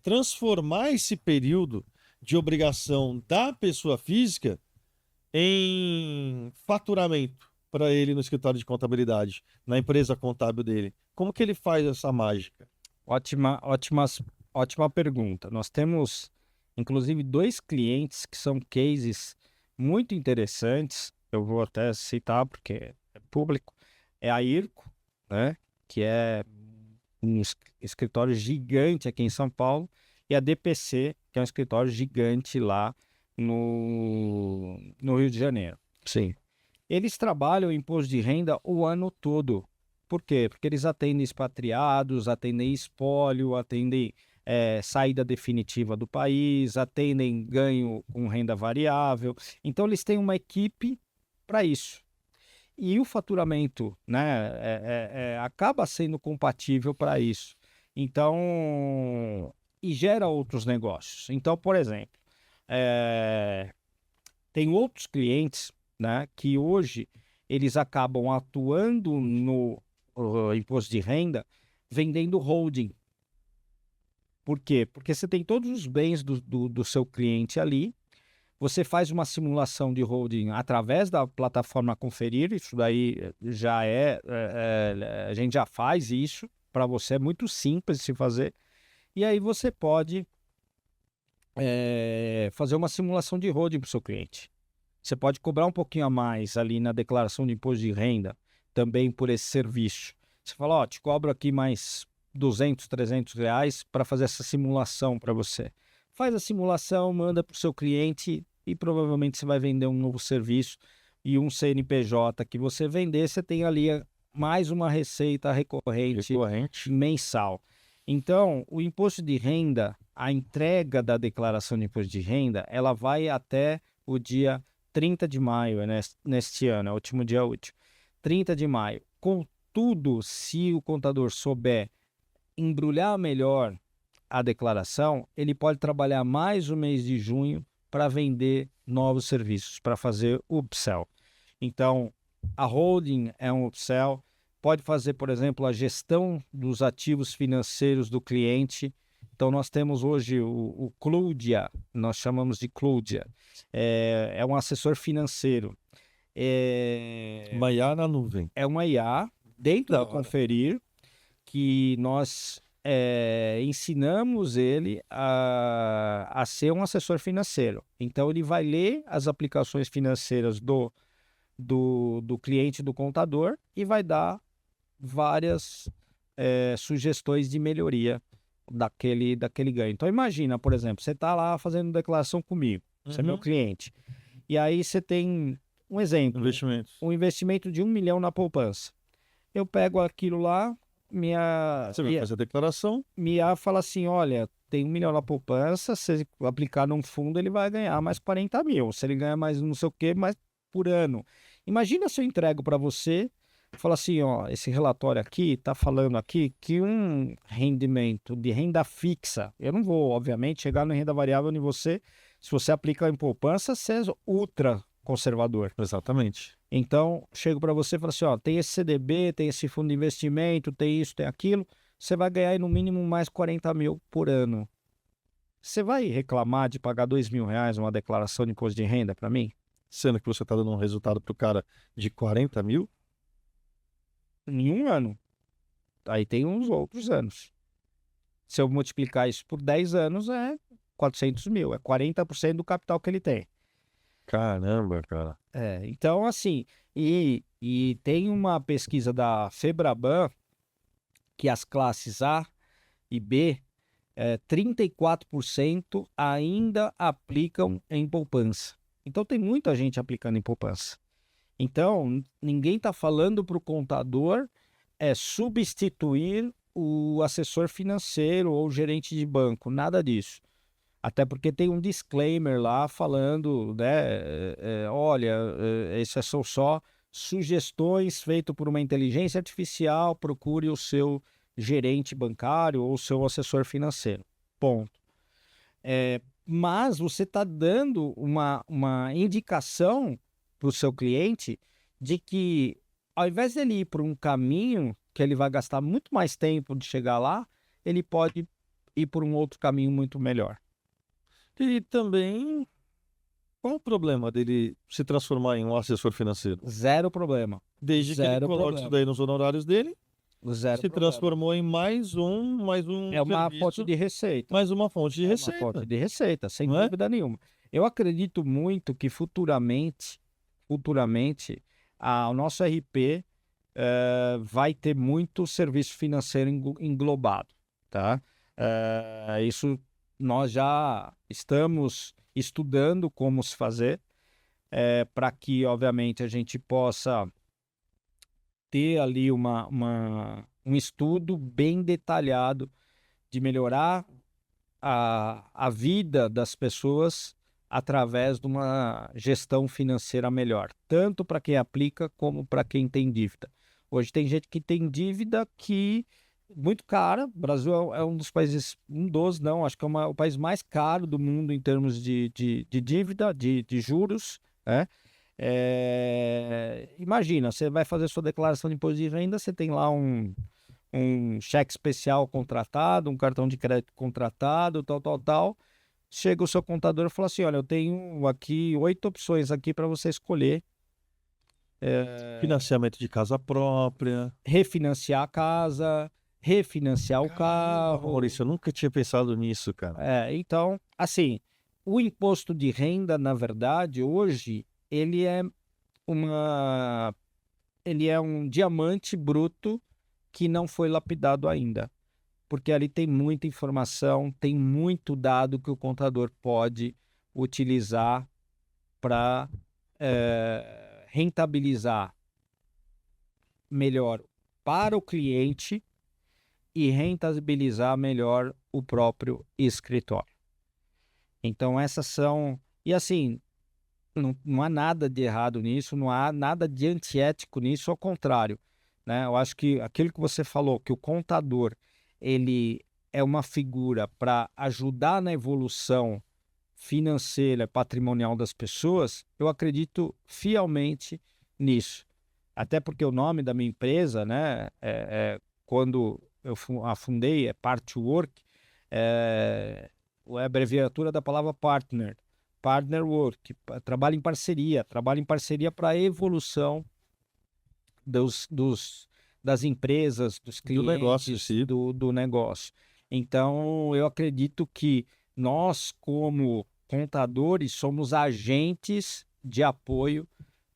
transformar esse período de obrigação da pessoa física em faturamento para ele no escritório de contabilidade, na empresa contábil dele? Como que ele faz essa mágica? Ótima pergunta. Nós temos, inclusive, 2 clientes que são cases muito interessantes. Eu vou até citar porque é público. É a IRCO, né? Que é um escritório gigante aqui em São Paulo, e a DPC, que é um escritório gigante lá no Rio de Janeiro. Sim. Eles trabalham imposto de renda o ano todo. Por quê? Porque eles atendem expatriados, atendem espólio, atendem saída definitiva do país, atendem ganho com renda variável. Então, eles têm uma equipe para isso. E o faturamento, né, acaba sendo compatível para isso. Então, e gera outros negócios. Então, por exemplo, tem outros clientes, né, que hoje eles acabam atuando no imposto de renda vendendo holding. Por quê? Porque você tem todos os bens do seu cliente ali, Você faz uma simulação de holding através da plataforma Conferir, isso daí já a gente já faz isso, para você é muito simples de se fazer. E aí você pode fazer uma simulação de holding para o seu cliente. Você pode cobrar um pouquinho a mais ali na declaração de imposto de renda, também por esse serviço. Você fala, ó, te cobro aqui mais 200, 300 reais para fazer essa simulação para você. Faz a simulação, manda para o seu cliente e provavelmente você vai vender um novo serviço e um CNPJ que você vender, você tem ali mais uma receita recorrente mensal. Então, o imposto de renda, a entrega da declaração de imposto de renda, ela vai até o dia 30 de maio, neste ano, é o último dia útil. 30 de maio. Contudo, se o contador souber embrulhar melhor a declaração, ele pode trabalhar mais o mês de junho para vender novos serviços, para fazer upsell. Então, a holding é um upsell. Pode fazer, por exemplo, a gestão dos ativos financeiros do cliente. Então, nós temos hoje o Cloudia, nós chamamos de Cloudia. É um assessor financeiro. Uma IA na nuvem. É uma IA dentro da Conferir, que nós ensinamos ele a ser um assessor financeiro. Então, ele vai ler as aplicações financeiras do cliente do contador e vai dar várias sugestões de melhoria daquele ganho. Então, imagina, por exemplo, você está lá fazendo declaração comigo, você é meu cliente, e aí você tem um exemplo, um investimento de 1 milhão na poupança. Eu pego aquilo lá, você vai fazer a declaração, minha fala assim, olha, tem 1 milhão na poupança, se ele aplicar num fundo, ele vai ganhar mais 40 mil, se ele ganhar mais não sei o que, mais por ano. Imagina se eu entrego para você, fala assim, ó, esse relatório aqui está falando aqui que um rendimento de renda fixa, eu não vou, obviamente, chegar na renda variável em você, se você aplica em poupança, você é ultra conservador. Exatamente. Então, chego para você e falo assim, ó, tem esse CDB, tem esse fundo de investimento, tem isso, tem aquilo, você vai ganhar aí no mínimo mais 40 mil por ano. Você vai reclamar de pagar 2 mil reais uma declaração de imposto de renda para mim? Sendo que você está dando um resultado para o cara de 40 mil? Em um ano. Aí tem uns outros anos. Se eu multiplicar isso por 10 anos, é 400 mil. É 40% do capital que ele tem. Caramba, cara. Então, assim, e tem uma pesquisa da Febraban que as classes A e B, 34% ainda aplicam em poupança. Então, tem muita gente aplicando em poupança. Então, ninguém está falando para o contador substituir o assessor financeiro ou o gerente de banco, nada disso. Até porque tem um disclaimer lá falando, né, olha, essas são só sugestões feitas por uma inteligência artificial, procure o seu gerente bancário ou o seu assessor financeiro. Ponto. Mas você está dando uma indicação para o seu cliente de que, ao invés dele ir por um caminho que ele vai gastar muito mais tempo de chegar lá, ele pode ir por um outro caminho muito melhor. E também, qual o problema dele se transformar em um assessor financeiro? Zero problema. Desde que ele coloque isso daí nos honorários dele, transformou em mais um É uma serviço, fonte de receita. mais uma fonte de receita. Uma fonte de receita, sem dúvida nenhuma. Eu acredito muito que futuramente, o nosso RP vai ter muito serviço financeiro englobado, tá? Isso nós já estamos estudando como se fazer, para que, obviamente, a gente possa ter ali um estudo bem detalhado de melhorar a vida das pessoas através de uma gestão financeira melhor, tanto para quem aplica como para quem tem dívida. Hoje tem gente que tem dívida que muito cara. O Brasil é um dos países, acho que é o país mais caro do mundo em termos de dívida, de juros, né? Imagina, você vai fazer sua declaração de imposto de renda, você tem lá um cheque especial contratado, um cartão de crédito contratado, tal. chega o seu contador e fala assim, olha, eu tenho aqui 8 opções aqui para você escolher. Financiamento de casa própria. Refinanciar a casa, refinanciar o Caramba, carro. Maurício, eu nunca tinha pensado nisso, cara. Então, assim, o imposto de renda, na verdade, hoje, uma, ele é um diamante bruto que não foi lapidado ainda. Porque ali tem muita informação, tem muito dado que o contador pode utilizar para rentabilizar melhor para o cliente e rentabilizar melhor o próprio escritório. Então, essas são. E assim, não há nada de errado nisso, não há nada de antiético nisso, ao contrário. Né? Eu acho que aquilo que você falou, que o contador ele é uma figura para ajudar na evolução financeira, patrimonial das pessoas, eu acredito fielmente nisso. Até porque o nome da minha empresa, né, quando eu a fundei, é Partwork, é a abreviatura da palavra partner. Partner Work, trabalho em parceria para a evolução das empresas, dos clientes, Do negócio, sim. do negócio. Então, eu acredito que nós, como contadores, somos agentes de apoio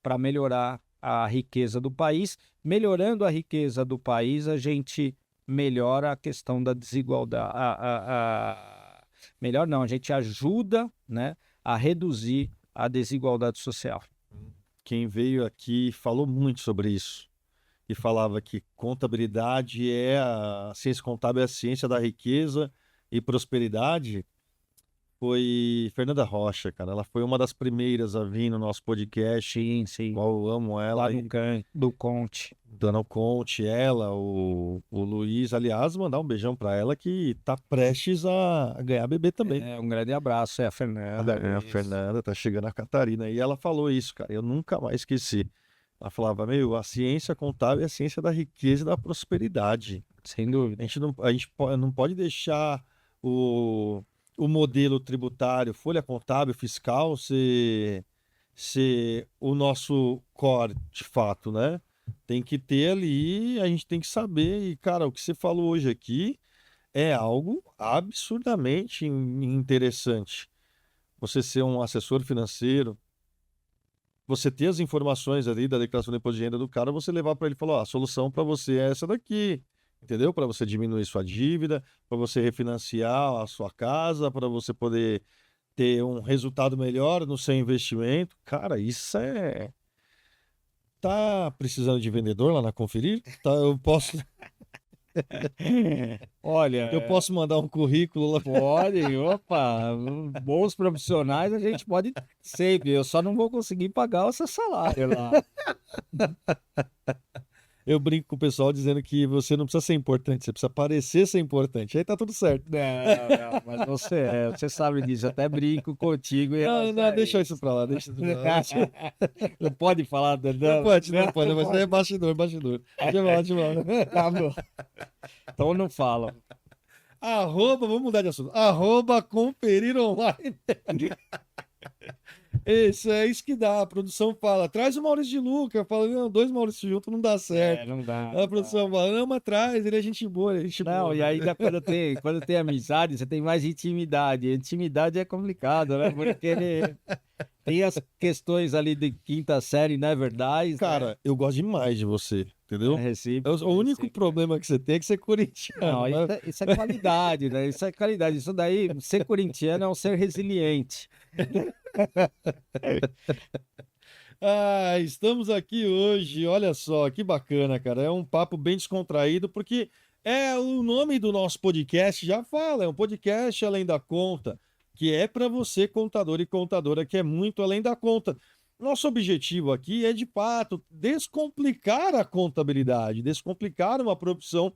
para melhorar a riqueza do país. Melhorando a riqueza do país, a gente melhora a questão da desigualdade. Melhor não, a gente ajuda, né, a reduzir a desigualdade social. Quem veio aqui falou muito sobre isso. E falava que contabilidade a ciência contábil é a ciência da riqueza e prosperidade. Foi Fernanda Rocha, cara. Ela foi uma das primeiras a vir no nosso podcast. Sim, sim. Eu amo ela. Lá do Conte. Dona Conte, ela, o Luiz. Aliás, mandar um beijão para ela que tá prestes a ganhar bebê também. Um grande abraço, a Fernanda. A Fernanda tá chegando a Catarina. E ela falou isso, cara. Eu nunca mais esqueci. Ela falava, a ciência contábil é a ciência da riqueza e da prosperidade. Sem dúvida. A gente não pode deixar o modelo tributário, folha contábil, fiscal ser o nosso core, de fato, né? Tem que ter ali, a gente tem que saber. E, cara, o que você falou hoje aqui é algo absurdamente interessante. Você ser um assessor financeiro, você ter as informações ali da declaração de imposto de renda do cara, você levar para ele e falar, a solução para você é essa daqui, entendeu? Para você diminuir sua dívida, para você refinanciar a sua casa, para você poder ter um resultado melhor no seu investimento. Cara, isso é... Tá precisando de vendedor lá na Conferir? Tá, eu posso... Olha, eu posso mandar um currículo lá? Pode, opa, bons profissionais a gente pode sempre, eu só não vou conseguir pagar o seu salário lá. Eu brinco com o pessoal dizendo que você não precisa ser importante, você precisa parecer ser importante. Aí tá tudo certo. Não, mas você sabe disso, eu até brinco contigo. Não, deixa isso pra lá, deixa isso pra lá. Não pode falar, não pode, mas é bastidor. Deixa eu falar. Tá bom. Então não fala. Vamos mudar de assunto. Conferir online. Isso é isso que dá. A produção fala, traz o Maurício de Luca. Eu falo, não, 2 Maurício juntos não dá certo. Não dá. A produção fala, não, mas traz, ele é gente boa, Não, e aí quando tem amizade, você tem mais intimidade. Intimidade é complicado, né? Porque tem as questões ali de quinta série, não é verdade? Cara, né? Eu gosto demais de você, entendeu? O único problema que você tem é que você é corintiano. Não, isso é qualidade, né? Isso é qualidade. Isso daí, ser corintiano é um ser resiliente. Estamos aqui hoje, olha só, que bacana, cara. É um papo bem descontraído, porque o nome do nosso podcast já fala, é um podcast além da conta, que é para você, contador e contadora, que é muito além da conta. Nosso objetivo aqui é, de fato, descomplicar a contabilidade, descomplicar uma profissão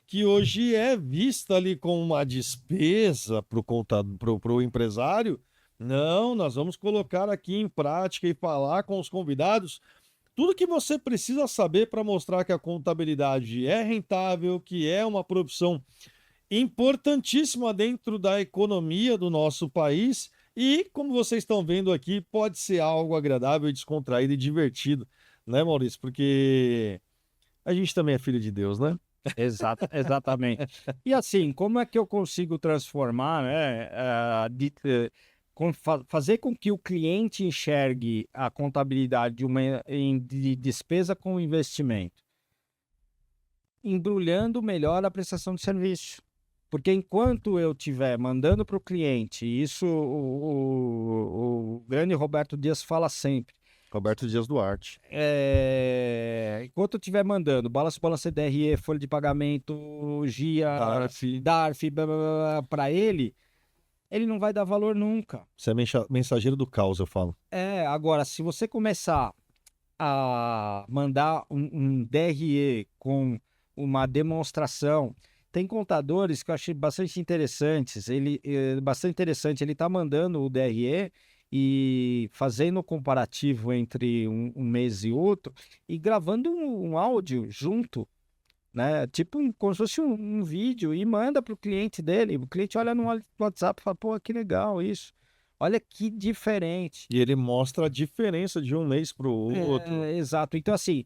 que hoje é vista ali como uma despesa para o empresário. Não, nós vamos colocar aqui em prática e falar com os convidados tudo que você precisa saber para mostrar que a contabilidade é rentável, que é uma profissão importantíssima dentro da economia do nosso país e, como vocês estão vendo aqui, pode ser algo agradável, descontraído e divertido, né, Maurício? Porque a gente também é filho de Deus, né? Exatamente. E assim, como é que eu consigo transformar, né, fazer com que o cliente enxergue a contabilidade de despesa com investimento? Embrulhando melhor a prestação de serviço. Porque enquanto eu estiver mandando para o cliente, isso o grande Roberto Dias fala sempre, Roberto Dias Duarte. enquanto eu estiver mandando balanço DRE, folha de pagamento, GIA, DARF, para ele não vai dar valor nunca. Você é mensageiro do caos, eu falo. Agora, se você começar a mandar um DRE com uma demonstração, tem contadores que eu achei bastante interessantes. Bastante interessante. Ele está mandando o DRE e fazendo o comparativo entre um mês e outro e gravando um áudio junto, né? Tipo como se fosse um vídeo e manda para o cliente dele. O cliente olha no WhatsApp e fala, pô, que legal isso. Olha que diferente. E ele mostra a diferença de um mês para o outro. Exato. Então, assim,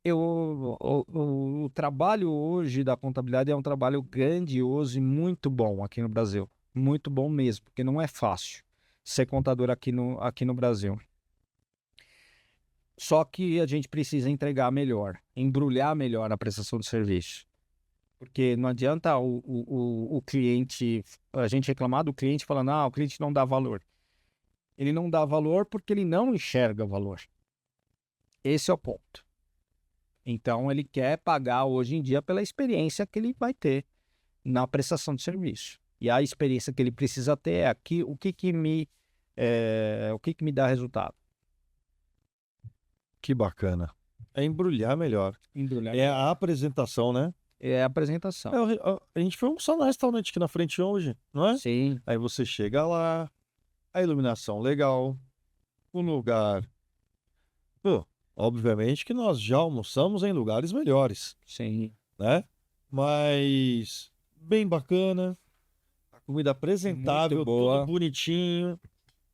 o trabalho hoje da contabilidade é um trabalho grandioso e muito bom aqui no Brasil. Muito bom mesmo, porque não é fácil ser contador aqui no Brasil. Só que a gente precisa entregar melhor, embrulhar melhor a prestação de serviço. Porque não adianta o cliente, a gente reclamar do cliente falando, o cliente não dá valor. Ele não dá valor porque ele não enxerga valor. Esse é o ponto. Então, ele quer pagar hoje em dia pela experiência que ele vai ter na prestação de serviço. E a experiência que ele precisa ter é aqui, o que me dá resultado. Que bacana. É embrulhar melhor. É a apresentação, né? É a apresentação. A gente foi almoçar no restaurante aqui na frente hoje, não é? Sim. Aí você chega lá, a iluminação legal, o lugar. Pô, obviamente que nós já almoçamos em lugares melhores. Sim. Né? Mas bem bacana. A comida apresentável, muito boa. tudo bonitinho,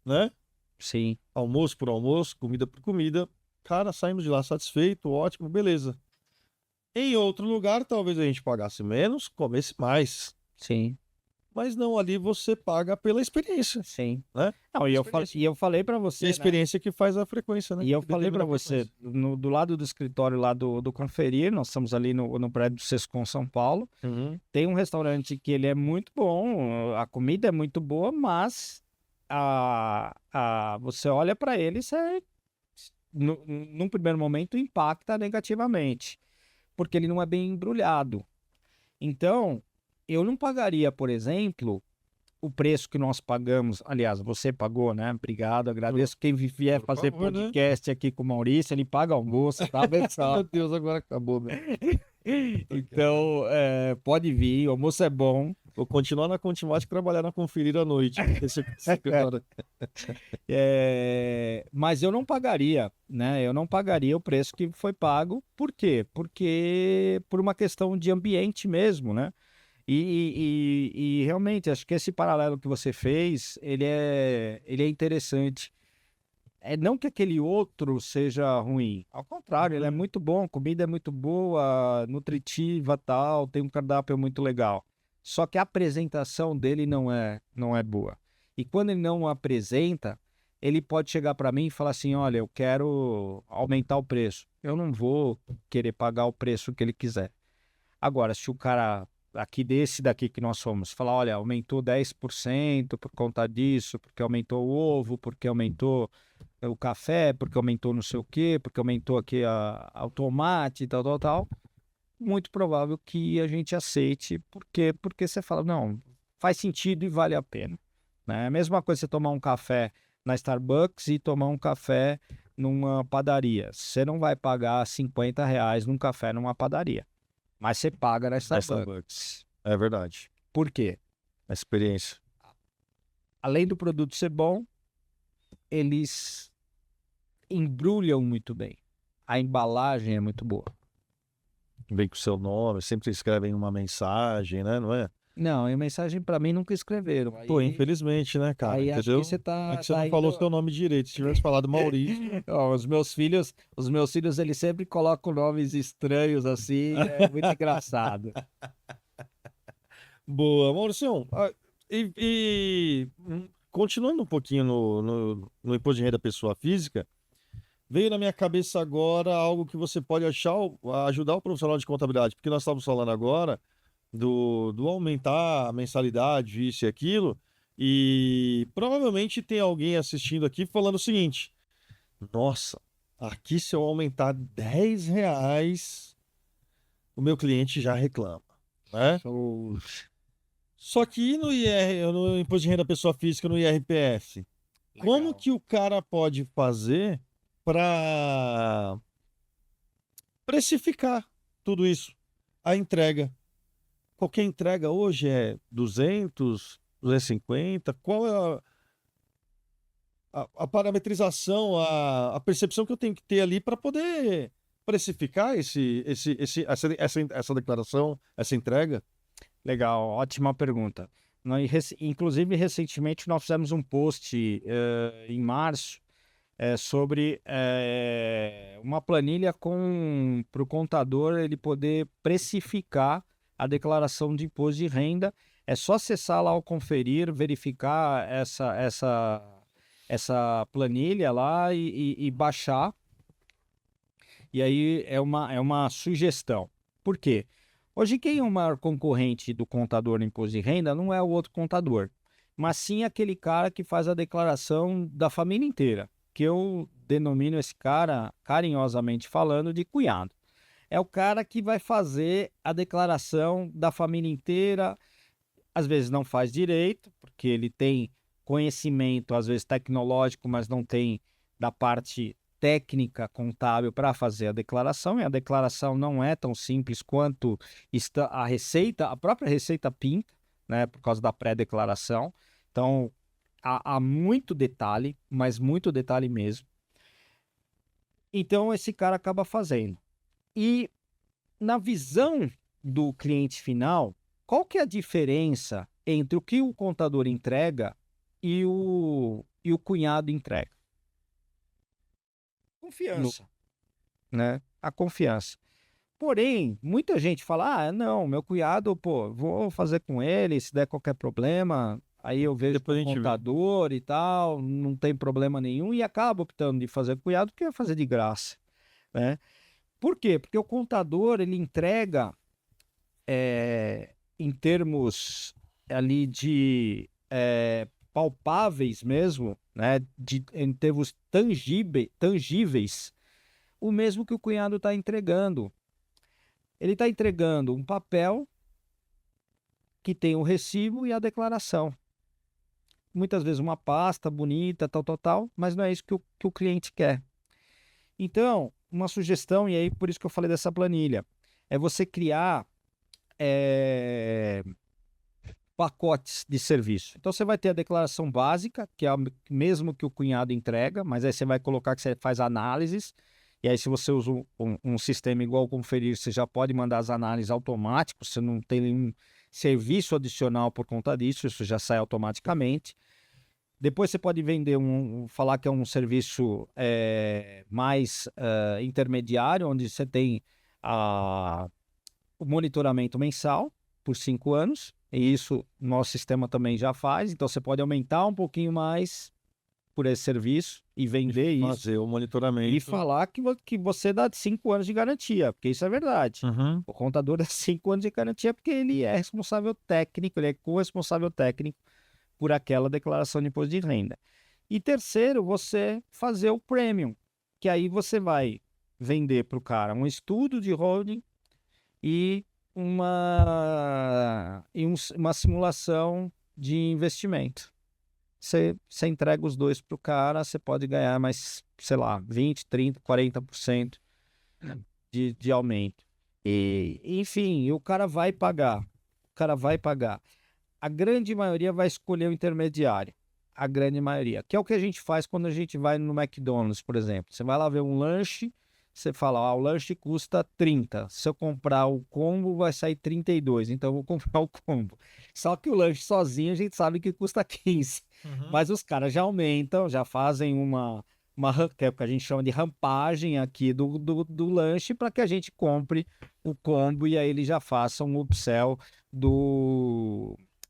né? Sim. Almoço por almoço, comida por comida. Cara, saímos de lá satisfeito, ótimo, beleza. Em outro lugar, talvez a gente pagasse menos, comesse mais. Sim. Mas não, ali você paga pela experiência. Sim. Né? Não, e eu falei para você. E a experiência que faz a frequência, né? E eu falei para você, do lado do escritório lá do Conferir, nós estamos ali no prédio do Sescom São Paulo. Uhum. Tem um restaurante que ele é muito bom, a comida é muito boa, mas você olha para ele, você, num primeiro momento, impacta negativamente, porque ele não é bem embrulhado. Então, eu não pagaria, por exemplo, o preço que nós pagamos. Aliás, você pagou, né? Obrigado, agradeço. Quem vier fazer podcast aqui com o Maurício, ele paga almoço, tá? Meu Deus, agora acabou, meu. Então, pode vir, o almoço é bom. Vou continuar na Contimate e trabalhar na Conferir à noite. Mas eu não pagaria, né? Eu não pagaria o preço que foi pago. Por quê? Porque por uma questão de ambiente mesmo, né? E realmente, acho que esse paralelo que você fez, ele é interessante. Não que aquele outro seja ruim. Ao contrário, ele é muito bom, a comida é muito boa, nutritiva, tal, tem um cardápio muito legal. Só que a apresentação dele não é boa. E quando ele não apresenta, ele pode chegar para mim e falar assim, olha, eu quero aumentar o preço. Eu não vou querer pagar o preço que ele quiser. Agora, se o cara aqui daqui que nós somos, falar, olha, aumentou 10% por conta disso, porque aumentou o ovo, porque aumentou o café, porque aumentou não sei o quê, porque aumentou aqui o tomate, tal, muito provável que a gente aceite, porque você fala, não, faz sentido e vale a pena. Né? A mesma coisa você tomar um café na Starbucks e tomar um café numa padaria. Você não vai pagar R$50 num café numa padaria. Mas você paga na Starbucks. É verdade. Por quê? A experiência. Além do produto ser bom, eles embrulham muito bem. A embalagem é muito boa. vem com o seu nome, sempre escrevem uma mensagem, né? Não é? Não, e mensagem para mim nunca escreveram. Pô, infelizmente, né, cara? Aí acho Entendeu? que você É tá, que você tá não falou indo. o seu nome direito. Se tivesse falado Maurício. Ó, os meus filhos, eles sempre colocam nomes estranhos assim, é muito engraçado. Boa, Maurício. Continuando um pouquinho no imposto de renda pessoa física, veio na minha cabeça agora algo que você pode ajudar o profissional de contabilidade, porque nós estávamos falando agora do aumentar a mensalidade, isso e aquilo, e provavelmente tem alguém assistindo aqui falando o seguinte: nossa, aqui se eu aumentar R$ 10, o meu cliente já reclama, né? Show. Só que no Imposto de Renda Pessoa Física, no IRPF, como Legal. que o cara pode fazer para precificar tudo isso? A entrega. Qualquer entrega hoje é 200, 250. Qual é a parametrização, a percepção que eu tenho que ter ali para poder precificar essa declaração, essa entrega? Legal, ótima pergunta. Inclusive, recentemente, nós fizemos um post em março sobre uma planilha para o contador ele poder precificar a declaração de imposto de renda. É só acessar lá o conferir, verificar essa planilha lá e baixar. E aí é uma sugestão. Por quê? Hoje, quem é o maior concorrente do contador no imposto de renda não é o outro contador, mas sim aquele cara que faz a declaração da família inteira, que eu denomino esse cara, carinhosamente falando, de cunhado. É o cara que vai fazer a declaração da família inteira, às vezes não faz direito, porque ele tem conhecimento, às vezes tecnológico, mas não tem da parte técnica contábil para fazer a declaração, e a declaração não é tão simples quanto a própria Receita pinta, né, por causa da pré-declaração. Então, há muito detalhe, mas muito detalhe mesmo. Então, esse cara acaba fazendo. E na visão do cliente final, qual que é a diferença entre o que o contador entrega e o cunhado entrega? Confiança, né? A confiança. Porém, muita gente fala: ah, não, meu cunhado, pô, vou fazer com ele, se der qualquer problema, aí eu vejo com Depois a o gente vê. contador e tal, não tem problema nenhum, e acaba optando de fazer com o cunhado porque vai fazer de graça, né? Por quê? Porque o contador, ele entrega em termos ali de palpáveis mesmo, né? Em termos tangíveis, o mesmo que o cunhado está entregando. Ele está entregando um papel que tem o recibo e a declaração. Muitas vezes uma pasta bonita, tal, tal, tal, mas não é isso que o cliente quer. Então, uma sugestão, e aí por isso que eu falei dessa planilha, é você criar pacotes de serviço. Então, você vai ter a declaração básica, que é o mesmo que o cunhado entrega, mas aí você vai colocar que você faz análises, e aí se você usa um sistema igual ao Conferir, você já pode mandar as análises automáticas, você não tem nenhum serviço adicional por conta disso, isso já sai automaticamente. Depois você pode vender falar que é um serviço mais intermediário, onde você tem o monitoramento mensal por 5 anos, e isso nosso sistema também já faz, então você pode aumentar um pouquinho mais por esse serviço e vender isso. Fazer o monitoramento. E falar que você dá 5 anos de garantia, porque isso é verdade. Uhum. O contador dá 5 anos de garantia porque ele é responsável técnico, ele é corresponsável técnico por aquela declaração de imposto de renda. E terceiro, você fazer o premium, que aí você vai vender para o cara um estudo de holding e uma simulação de investimento. Você entrega os dois para o cara, você pode ganhar mais, sei lá, 20, 30, 40% de aumento. E, enfim, o cara vai pagar. O cara vai pagar. A grande maioria vai escolher o intermediário. A grande maioria. Que é o que a gente faz quando a gente vai no McDonald's, por exemplo. Você vai lá ver um lanche, você fala, o lanche custa 30. Se eu comprar o combo, vai sair 32. Então, eu vou comprar o combo. Só que o lanche sozinho, a gente sabe que custa 15. Mas os caras já aumentam, já fazem que é o que a gente chama de rampagem aqui do lanche para que a gente compre o combo e aí eles já façam um upsell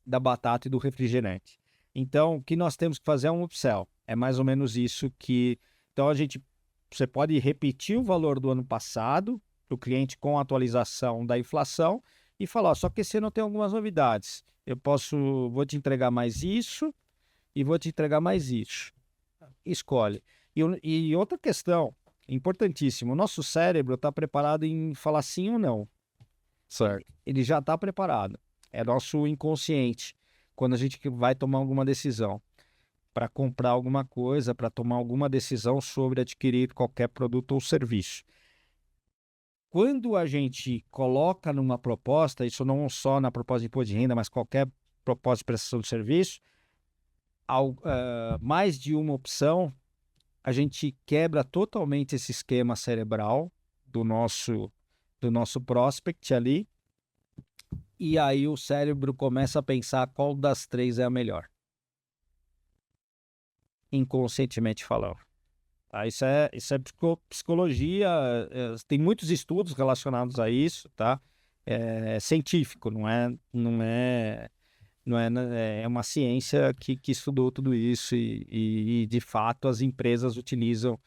da batata e do refrigerante. Então, o que nós temos que fazer é um upsell. É mais ou menos isso que... Então, você pode repetir o valor do ano passado para o cliente com a atualização da inflação e falar, ó, só que esse ano tem algumas novidades. Vou te entregar mais isso e vou te entregar mais isso. Escolhe. E outra questão importantíssima, o nosso cérebro está preparado em falar sim ou não. Certo. Ele já está preparado. É nosso inconsciente. Quando a gente vai tomar alguma decisão para comprar alguma coisa, para tomar alguma decisão sobre adquirir qualquer produto ou serviço. Quando a gente coloca numa proposta, isso não só na proposta de imposto de renda, mas qualquer proposta de prestação de serviço, mais de uma opção, a gente quebra totalmente esse esquema cerebral do nosso prospect ali, e aí o cérebro começa a pensar qual das três é a melhor. Inconscientemente falando. Tá? Isso é psicologia, tem muitos estudos relacionados a isso, tá? É científico, é uma ciência que estudou tudo isso e de fato as empresas utilizam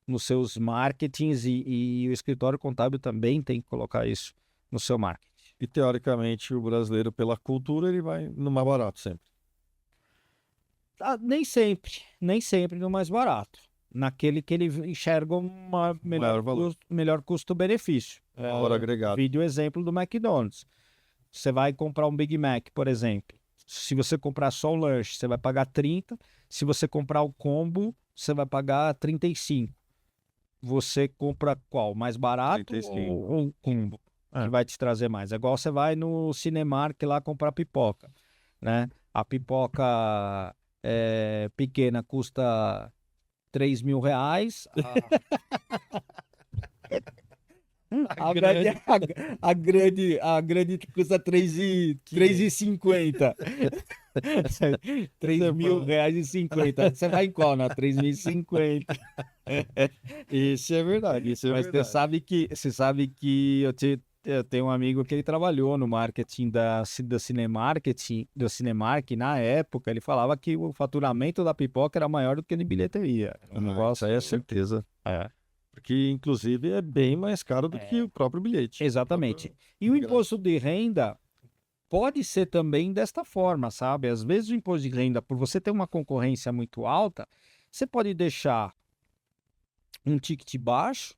nos seus marketings e o escritório contábil também tem que colocar isso no seu marketing. E teoricamente o brasileiro, pela cultura, ele vai no mais barato sempre. Nem sempre no mais barato. Naquele que ele enxerga uma melhor custo-benefício. Valor agregado. Vídeo exemplo do McDonald's. Você vai comprar um Big Mac, por exemplo. Se você comprar só o lanche, você vai pagar 30. Se você comprar o combo, você vai pagar 35. Você compra qual? Mais barato ou o combo? Que vai te trazer mais. É igual você vai no Cinemark lá comprar pipoca, né? A pipoca pequena custa R$3.000. A grande custa R$3.50. R$3.000,50. Você vai em qual? Na 3.050. Isso é verdade. Mas você sabe que eu tenho um amigo que ele trabalhou no marketing do Cinemark. Na época, ele falava que o faturamento da pipoca era maior do que de bilheteria. Isso aí é certeza. Porque, inclusive, é bem mais caro do que o próprio bilhete. Exatamente. E o imposto de renda pode ser também desta forma, sabe? Às vezes o imposto de renda, por você ter uma concorrência muito alta, você pode deixar um ticket baixo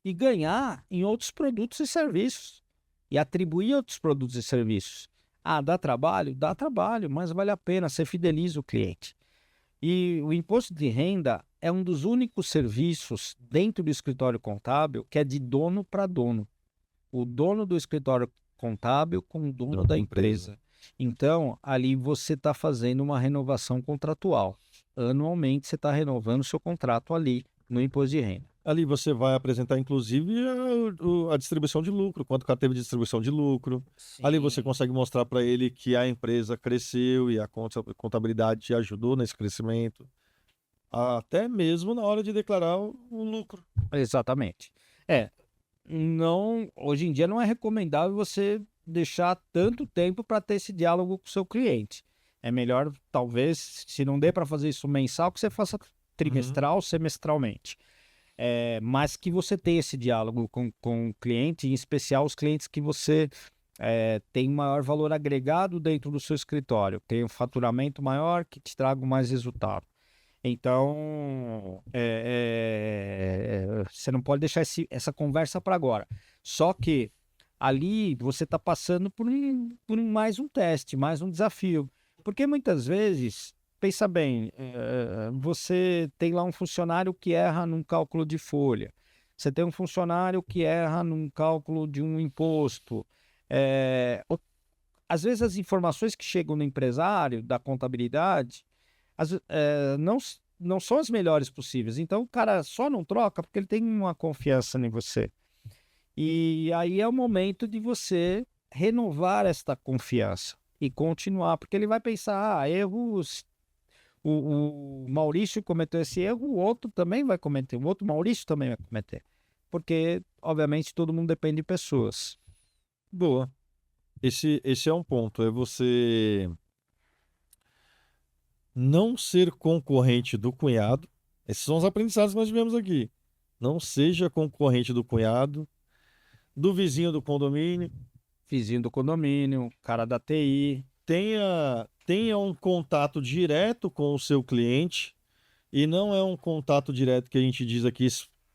e ganhar em outros produtos e serviços. E atribuir outros produtos e serviços. Dá trabalho? Dá trabalho, mas vale a pena, você fideliza o cliente. E o imposto de renda é um dos únicos serviços dentro do escritório contábil que é de dono para dono. O dono do escritório contábil com o dono da empresa. Então, ali você está fazendo uma renovação contratual. Anualmente, você está renovando o seu contrato ali no imposto de renda. Ali você vai apresentar, inclusive, a distribuição de lucro, quanto que ela teve de distribuição de lucro. Sim. Ali você consegue mostrar para ele que a empresa cresceu e a contabilidade te ajudou nesse crescimento. Até mesmo na hora de declarar o lucro. Exatamente. Hoje em dia não é recomendável você deixar tanto tempo para ter esse diálogo com o seu cliente. É melhor, talvez, se não der para fazer isso mensal, que você faça trimestral, semestralmente. Mas que você tenha esse diálogo com o cliente, em especial os clientes que você tem maior valor agregado dentro do seu escritório, tem um faturamento maior que te traga mais resultado. Então, você não pode deixar essa conversa para agora. Só que ali você está passando por mais um teste, mais um desafio. Porque muitas vezes, pensa bem, você tem lá um funcionário que erra num cálculo de folha. Você tem um funcionário que erra num cálculo de um imposto. Às vezes as informações que chegam no empresário, da contabilidade, não são as melhores possíveis. Então o cara só não troca porque ele tem uma confiança em você. E aí é o momento de você renovar esta confiança e continuar, porque ele vai pensar, erros, o Maurício cometeu esse erro, o outro também vai cometer, o outro Maurício também vai cometer. Porque, obviamente, todo mundo depende de pessoas. Boa. Esse é um ponto, é você não ser concorrente do cunhado. Esses são os aprendizados que nós tivemos aqui. Não seja concorrente do cunhado, do vizinho do condomínio. Vizinho do condomínio, cara da TI. Tenha um contato direto com o seu cliente e não é um contato direto que a gente diz aqui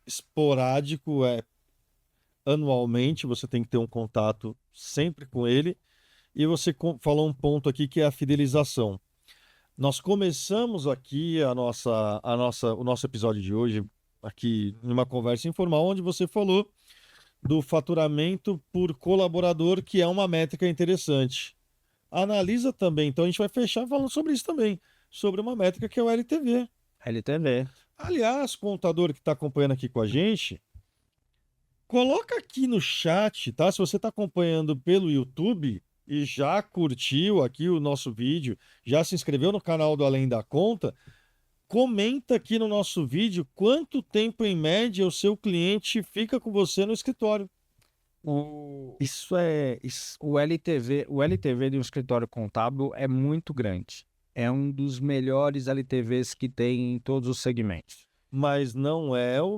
esporádico, anualmente, você tem que ter um contato sempre com ele. E você falou um ponto aqui que é a fidelização. Nós começamos aqui o nosso episódio de hoje aqui numa conversa informal onde você falou do faturamento por colaborador, que é uma métrica interessante. Analisa também, então a gente vai fechar falando sobre isso também, sobre uma métrica que é o LTV. LTV. Aliás, contador que está acompanhando aqui com a gente, coloca aqui no chat, tá? Se você está acompanhando pelo YouTube e já curtiu aqui o nosso vídeo, já se inscreveu no canal do Além da Conta, comenta aqui no nosso vídeo quanto tempo em média o seu cliente fica com você no escritório. O LTV de um escritório contábil é muito grande. É um dos melhores LTVs que tem em todos os segmentos. Mas não é o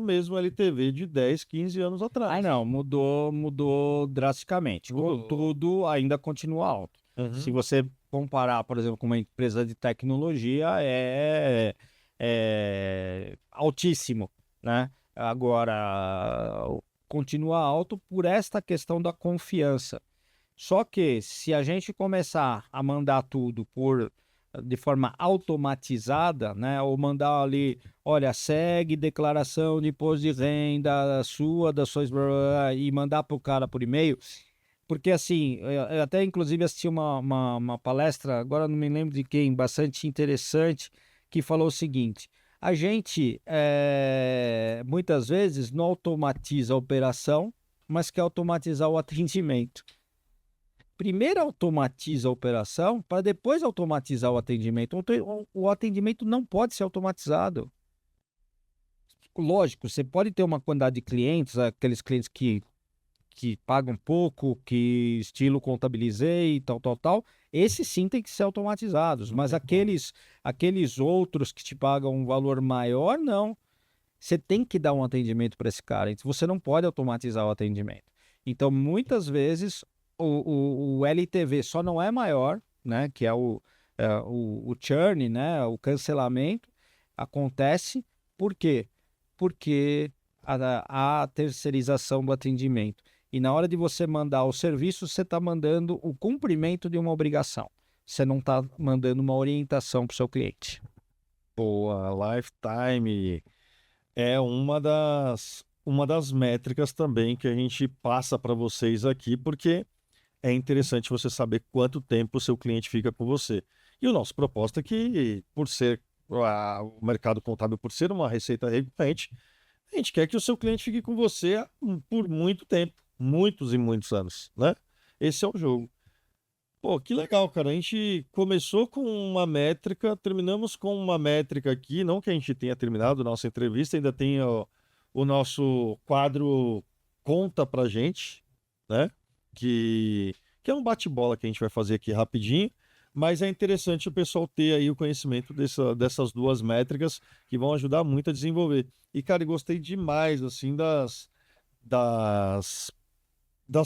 mesmo LTV de 10, 15 anos atrás. Não, mudou drasticamente. Contudo, ainda continua alto. Uhum. Se você comparar, por exemplo, com uma empresa de tecnologia, é altíssimo, né? Agora, continua alto por esta questão da confiança. Só que se a gente começar a mandar tudo de forma automatizada, né? Ou mandar ali, olha, segue declaração de imposto de renda sua, das suas, e mandar para o cara por e-mail. Porque assim, eu até inclusive assisti uma palestra, agora não me lembro de quem, bastante interessante, que falou o seguinte: a gente muitas vezes não automatiza a operação, mas quer automatizar o atendimento. Primeiro automatiza a operação para depois automatizar o atendimento. O atendimento não pode ser automatizado. Lógico, você pode ter uma quantidade de clientes, aqueles clientes que pagam pouco, que estilo contabilizei, tal. Esses sim tem que ser automatizados. Mas aqueles outros que te pagam um valor maior, não. Você tem que dar um atendimento para esse cara. Então, você não pode automatizar o atendimento. Então, muitas vezes, o LTV só não é maior, né? Que é o churn, né? O cancelamento acontece. Por quê? Porque a terceirização do atendimento. E na hora de você mandar o serviço, você está mandando o cumprimento de uma obrigação. Você não está mandando uma orientação para o seu cliente. Boa, Lifetime é uma das métricas também que a gente passa para vocês aqui, porque é interessante você saber quanto tempo o seu cliente fica com você. E o nosso propósito é que, por ser o mercado contábil, por ser uma receita recorrente, a gente quer que o seu cliente fique com você por muito tempo, muitos e muitos anos, né? Esse é o jogo. Pô, que legal, cara. A gente começou com uma métrica, terminamos com uma métrica aqui, não que a gente tenha terminado nossa entrevista, ainda tem o nosso quadro Conta pra gente, né? Que é um bate-bola que a gente vai fazer aqui rapidinho, mas é interessante o pessoal ter aí o conhecimento dessas duas métricas que vão ajudar muito a desenvolver. E, cara, eu gostei demais, assim, das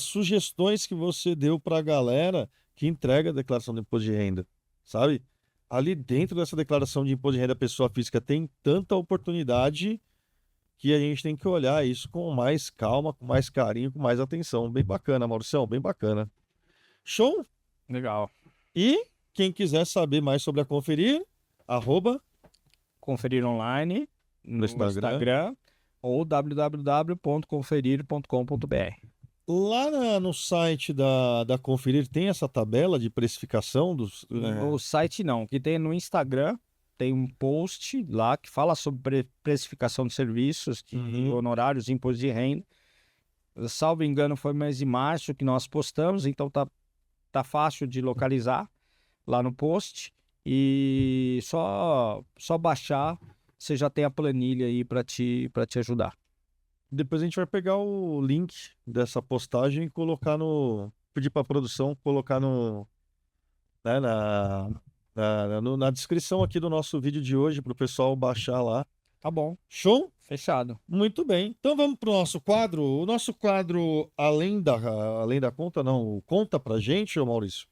sugestões que você deu para a galera que entrega a declaração de imposto de renda, sabe? Ali dentro dessa declaração de imposto de renda pessoa física tem tanta oportunidade que a gente tem que olhar isso com mais calma, com mais carinho, com mais atenção. Bem bacana, Mauricião, bem bacana. Show? Legal. E quem quiser saber mais sobre a Conferir, Conferir online no Instagram ou www.conferir.com.br. Lá no site da Conferir tem essa tabela de precificação dos. No site não, o que tem no Instagram tem um post lá que fala sobre precificação de serviços, de honorários, imposto de renda. Salvo engano, foi mês de março que nós postamos, então tá fácil de localizar lá no post. E só baixar, você já tem a planilha aí para te ajudar. Depois a gente vai pegar o link dessa postagem e colocar pedir para a produção colocar né, na descrição aqui do nosso vídeo de hoje para o pessoal baixar lá. Tá bom, Show? fechado. Muito bem. Então vamos para o nosso quadro. O nosso quadro, além da conta, não, o Conta Pra Gente, ô Maurício,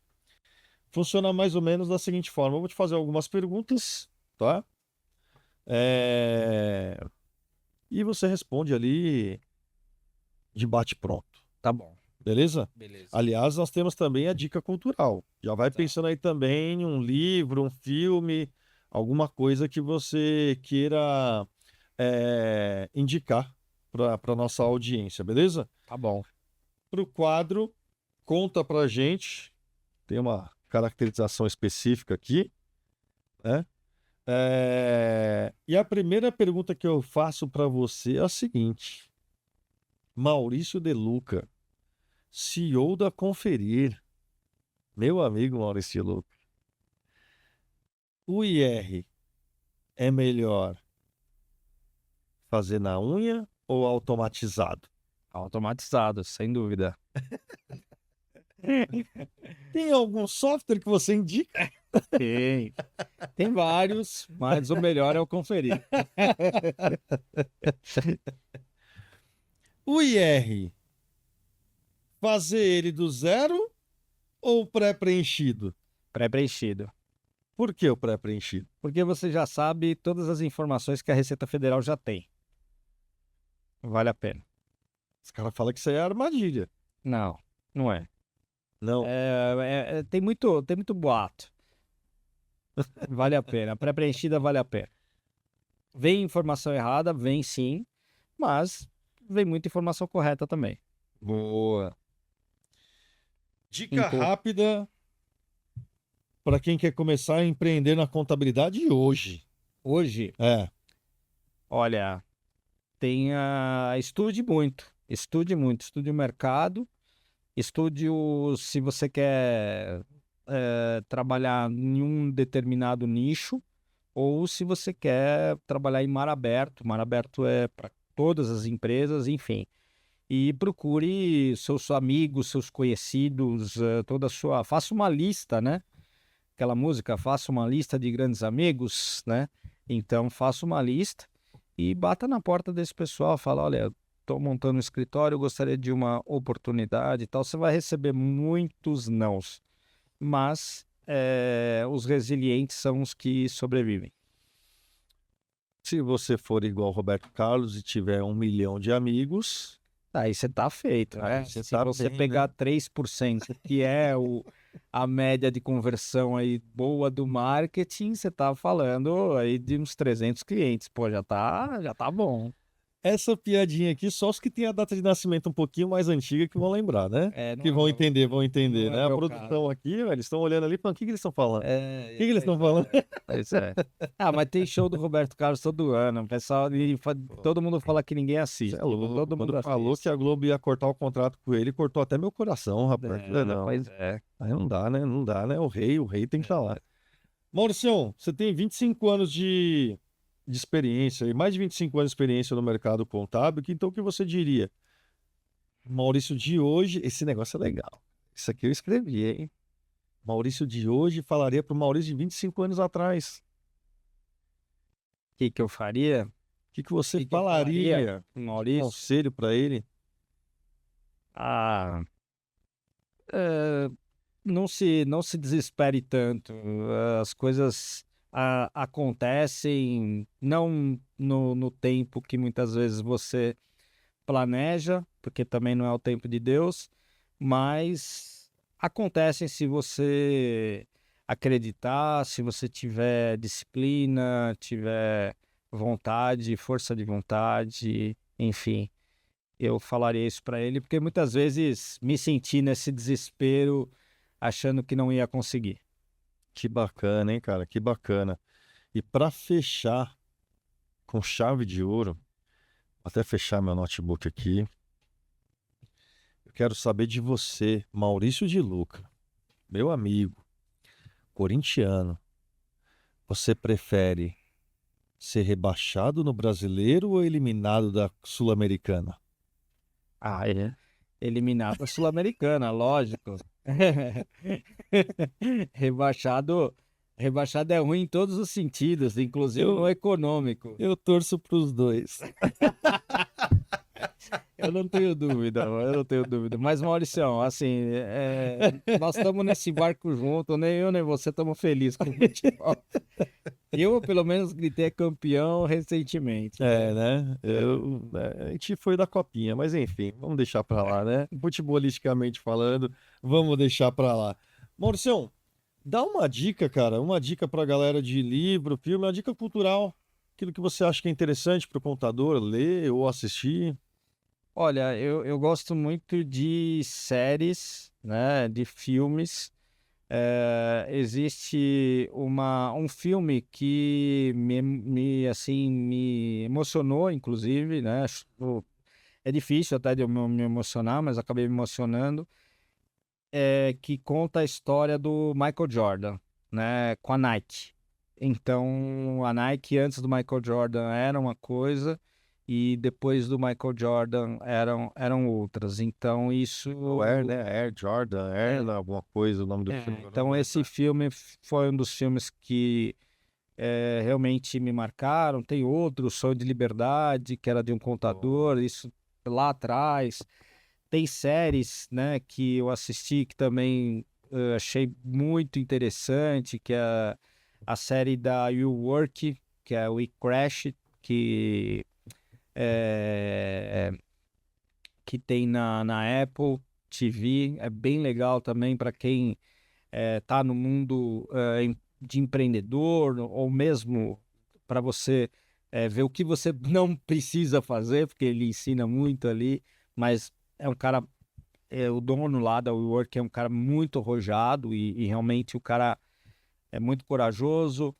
funciona mais ou menos da seguinte forma. Eu vou te fazer algumas perguntas, tá? E você responde ali de bate-pronto. Tá bom. Beleza? Beleza. Aliás, nós temos também a dica cultural. Já vai pensando aí também em um livro, um filme, alguma coisa que você queira indicar para nossa audiência, beleza? Tá bom. Para o quadro, conta pra gente. Tem uma caracterização específica aqui, né? E a primeira pergunta que eu faço para você é a seguinte: Maurício De Luca, CEO da Conferir, meu amigo Maurício De Luca, o IR é melhor fazer na unha ou automatizado? Automatizado, sem dúvida. Tem algum software que você indica? Tem vários, mas o melhor é o Conferir. O IR, fazer ele do zero ou pré-preenchido? Pré-preenchido. Por que o pré-preenchido? Porque você já sabe todas as informações que a Receita Federal já tem. Vale a pena. Os caras falam que isso aí é armadilha. Não, não é. Não. Tem muito boato. Vale a pena. A pré-preenchida vale a pena. Vem informação errada, vem sim, mas vem muita informação correta também. Boa. Dica Então, rápida para quem quer começar a empreender na contabilidade hoje. hoje, olha, estude muito. Estude muito. Estude o mercado. Estude se você quer trabalhar em um determinado nicho ou se você quer trabalhar em mar aberto. Mar aberto é para todas as empresas, enfim. E procure seus amigos, seus conhecidos, faça uma lista, né? Aquela música, faça uma lista de grandes amigos, né? Então, faça uma lista e bata na porta desse pessoal, fala, olha, estou montando um escritório, eu gostaria de uma oportunidade e tal. Você vai receber muitos nãos, mas os resilientes são os que sobrevivem. Se você for igual Roberto Carlos e tiver 1 milhão de amigos, aí você tá feito, né? você Se tá você bem, pegar né? 3%, que é a média de conversão aí boa do marketing, você tá falando aí de uns 300 clientes. Pô, já tá bom. Essa piadinha aqui, só os que têm a data de nascimento um pouquinho mais antiga que vão lembrar, né? Que vão entender, não né? é A meu produção caso. aqui, velho, eles estão olhando ali e falando, o que que eles estão falando? O que que eles Pois estão falando? Pois é. Ah, mas tem show do Roberto Carlos todo ano. O pessoal, todo mundo fala que ninguém assiste. Você é louco. Todo mundo Quando falou assiste. que a Globo ia cortar o contrato com ele, cortou até meu coração, rapaz. Não. Pois é. Aí não dá, né? Não dá, né? O rei tem que estar lá. Mauricião, você tem 25 anos de experiência, e mais de 25 anos de experiência no mercado contábil, então o que você diria? Maurício de hoje, esse negócio é legal. Isso aqui eu escrevi, hein? Maurício de hoje falaria para o Maurício de 25 anos atrás. O que eu faria? O que você Que eu falaria? falaria, Maurício? Conselho para ele? Ah, não se desespere tanto. As coisas acontecem não no tempo que muitas vezes você planeja, porque também não é o tempo de Deus, mas acontecem se você acreditar, se você tiver disciplina, tiver vontade, força de vontade, enfim. Eu falaria isso para ele, porque muitas vezes me senti nesse desespero, achando que não ia conseguir. Que bacana, hein, cara? Que bacana. E para fechar com chave de ouro, vou até fechar meu notebook aqui, eu quero saber de você, Maurício de Luca, meu amigo, corintiano. Você prefere ser rebaixado no Brasileiro ou eliminado da Sul-Americana? Ah, é. Eliminado a Sul-Americana, lógico. Rebaixado, rebaixado é ruim em todos os sentidos, inclusive no econômico. Eu torço para os dois. Eu não tenho dúvida, eu não tenho dúvida. Mas, Mauricião, assim, nós estamos nesse barco junto, nem eu nem você estamos felizes com o futebol. Eu, pelo menos, gritei campeão recentemente. Né? A gente foi da copinha, mas enfim, vamos deixar pra lá, né? Futebolisticamente falando, vamos deixar pra lá. Mauricião, dá uma dica, cara, uma dica pra galera de livro, filme, uma dica cultural, aquilo que você acha que é interessante pro contador ler ou assistir. Olha, eu gosto muito de séries, né, de filmes. Existe um filme que assim, me emocionou, inclusive, né? É difícil até de eu me emocionar, mas acabei me emocionando. Que conta a história do Michael Jordan, né? Com a Nike. Então, a Nike antes do Michael Jordan era uma coisa e depois do Michael Jordan eram outras. Então, isso. O Air, né? Air Jordan, Air, alguma coisa, o nome do filme. Então, esse filme foi um dos filmes que realmente me marcaram. Tem outro, O Sonho de Liberdade, que era de um contador, isso lá atrás. Tem séries, né, que eu assisti que também achei muito interessante, que é a série da You Work, que é o We Crash, é, que tem na Apple TV. É bem legal também para quem está no mundo de empreendedor, ou mesmo para você ver o que você não precisa fazer, porque ele ensina muito ali, mas é um cara, o dono lá da WeWork é um cara muito arrojado e realmente o cara é muito corajoso.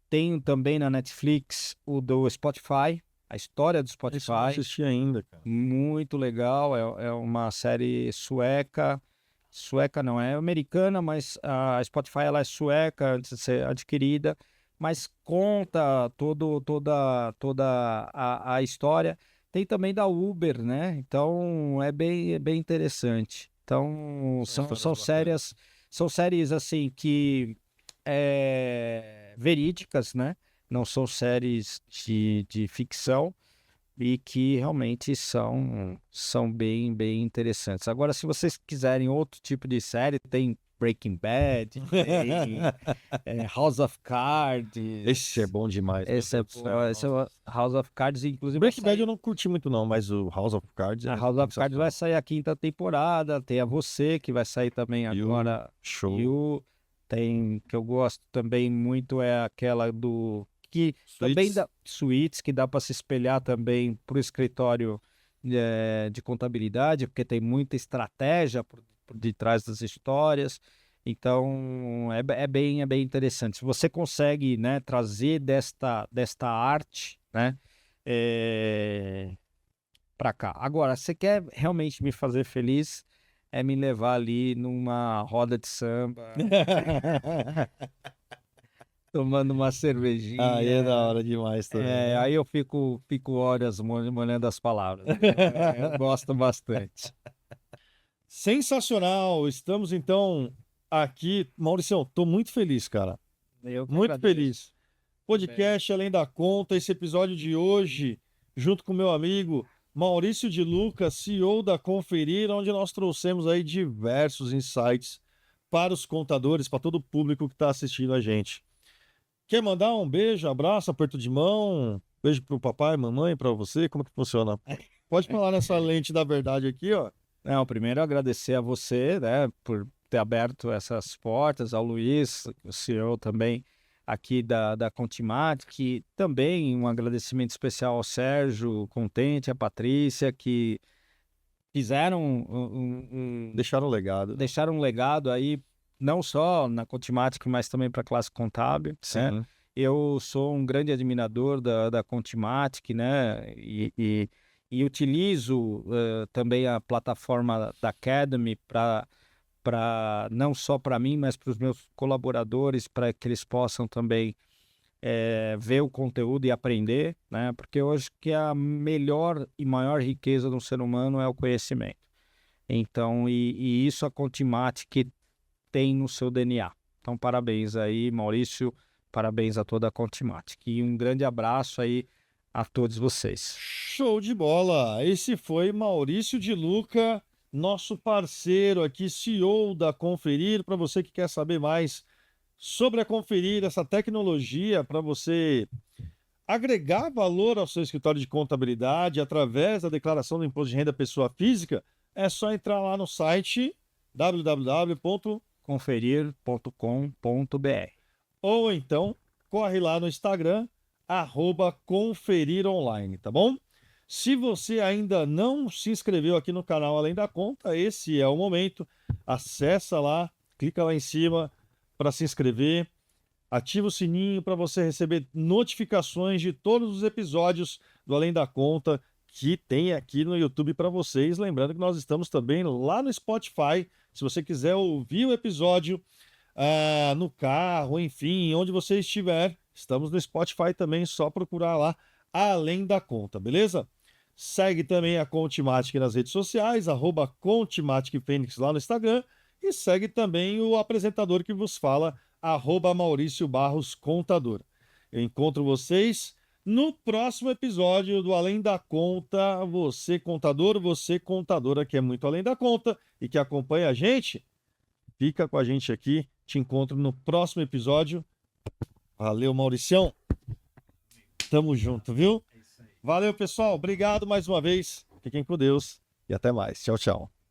Tem também na Netflix o do Spotify, a história do Isso eu não Spotify. assisti ainda, cara. Muito legal, é uma série sueca. Sueca não, é americana, mas a Spotify ela é sueca antes de ser adquirida, mas conta toda a história. Tem também da Uber, né? Então é bem interessante. Então são séries assim que verídicas, né? Não são séries de ficção e que realmente são bem interessantes. Agora, se vocês quiserem outro tipo de série, tem Breaking Bad, tem House of Cards. Esse é bom demais. Esse é House of Cards, inclusive. Breaking Bad eu não curti muito não, mas o House of Cards A House of Cards vai sair a 5ª temporada, tem a Você, que vai sair também agora. Show. Tem, que eu gosto também muito, é aquela do... que também dá Suits, que dá para se espelhar também para o escritório de contabilidade, porque tem muita estratégia por detrás das histórias. Então é bem interessante. Se você consegue, né, trazer desta arte, né, para cá. Agora, você quer realmente me fazer feliz, é me levar ali numa roda de samba. Tomando uma cervejinha. Aí é da hora demais também. Né? Aí eu fico horas molhando as palavras. Eu gosto bastante. Sensacional! Estamos então aqui. Mauricião, tô muito feliz, cara. Muito feliz. Podcast Além da Conta, esse episódio de hoje, junto com meu amigo Maurício de Luca, CEO da Conferir, onde nós trouxemos aí diversos insights para os contadores, para todo o público que está assistindo a gente. Quer mandar um beijo, abraço, aperto de mão, beijo pro papai, mamãe, para você? Como que funciona? Pode falar nessa lente da verdade aqui, ó. Não, primeiro agradecer a você, né, por ter aberto essas portas, ao Luiz, o CEO também aqui da Contimatic, também um agradecimento especial ao Sérgio Contente, a Patrícia, que fizeram deixaram um legado aí, não só na Contimatic, mas também para a classe contábil, sim. né? eu sou um grande admirador da Contimatic, né? E utilizo também a plataforma da Academy para não só para mim, mas para os meus colaboradores, para que eles possam também ver o conteúdo e aprender, né? Porque eu acho que a melhor e maior riqueza do ser humano é o conhecimento. Então, e isso a Contimatic tem no seu DNA. Então, parabéns aí, Maurício, parabéns a toda a Contimatic. E um grande abraço aí a todos vocês. Show de bola! Esse foi Maurício de Luca, nosso parceiro aqui, CEO da Conferir. Para você que quer saber mais sobre a Conferir, essa tecnologia para você agregar valor ao seu escritório de contabilidade através da declaração do imposto de renda pessoa física, é só entrar lá no site conferir.com.br ou então corre lá no Instagram, @conferironline, tá bom? Se você ainda não se inscreveu aqui no canal Além da Conta, esse é o momento. Acessa lá, clica lá em cima para se inscrever, ativa o sininho para você receber notificações de todos os episódios do Além da Conta que tem aqui no YouTube para vocês. Lembrando que nós estamos também lá no Spotify. Se você quiser ouvir o episódio no carro, enfim, onde você estiver, estamos no Spotify também, só procurar lá Além da Conta, beleza? Segue também a Contimatic nas redes sociais, @ContimaticFênix lá no Instagram, e segue também o apresentador que vos fala, @Maurício Barros Contador. Eu encontro vocês no próximo episódio do Além da Conta. Você contador, você contadora que é muito além da conta e que acompanha a gente, fica com a gente aqui. Te encontro no próximo episódio. Valeu, Mauricião. Tamo junto, viu? Valeu, pessoal. Obrigado mais uma vez. Fiquem com Deus e até mais. Tchau, tchau.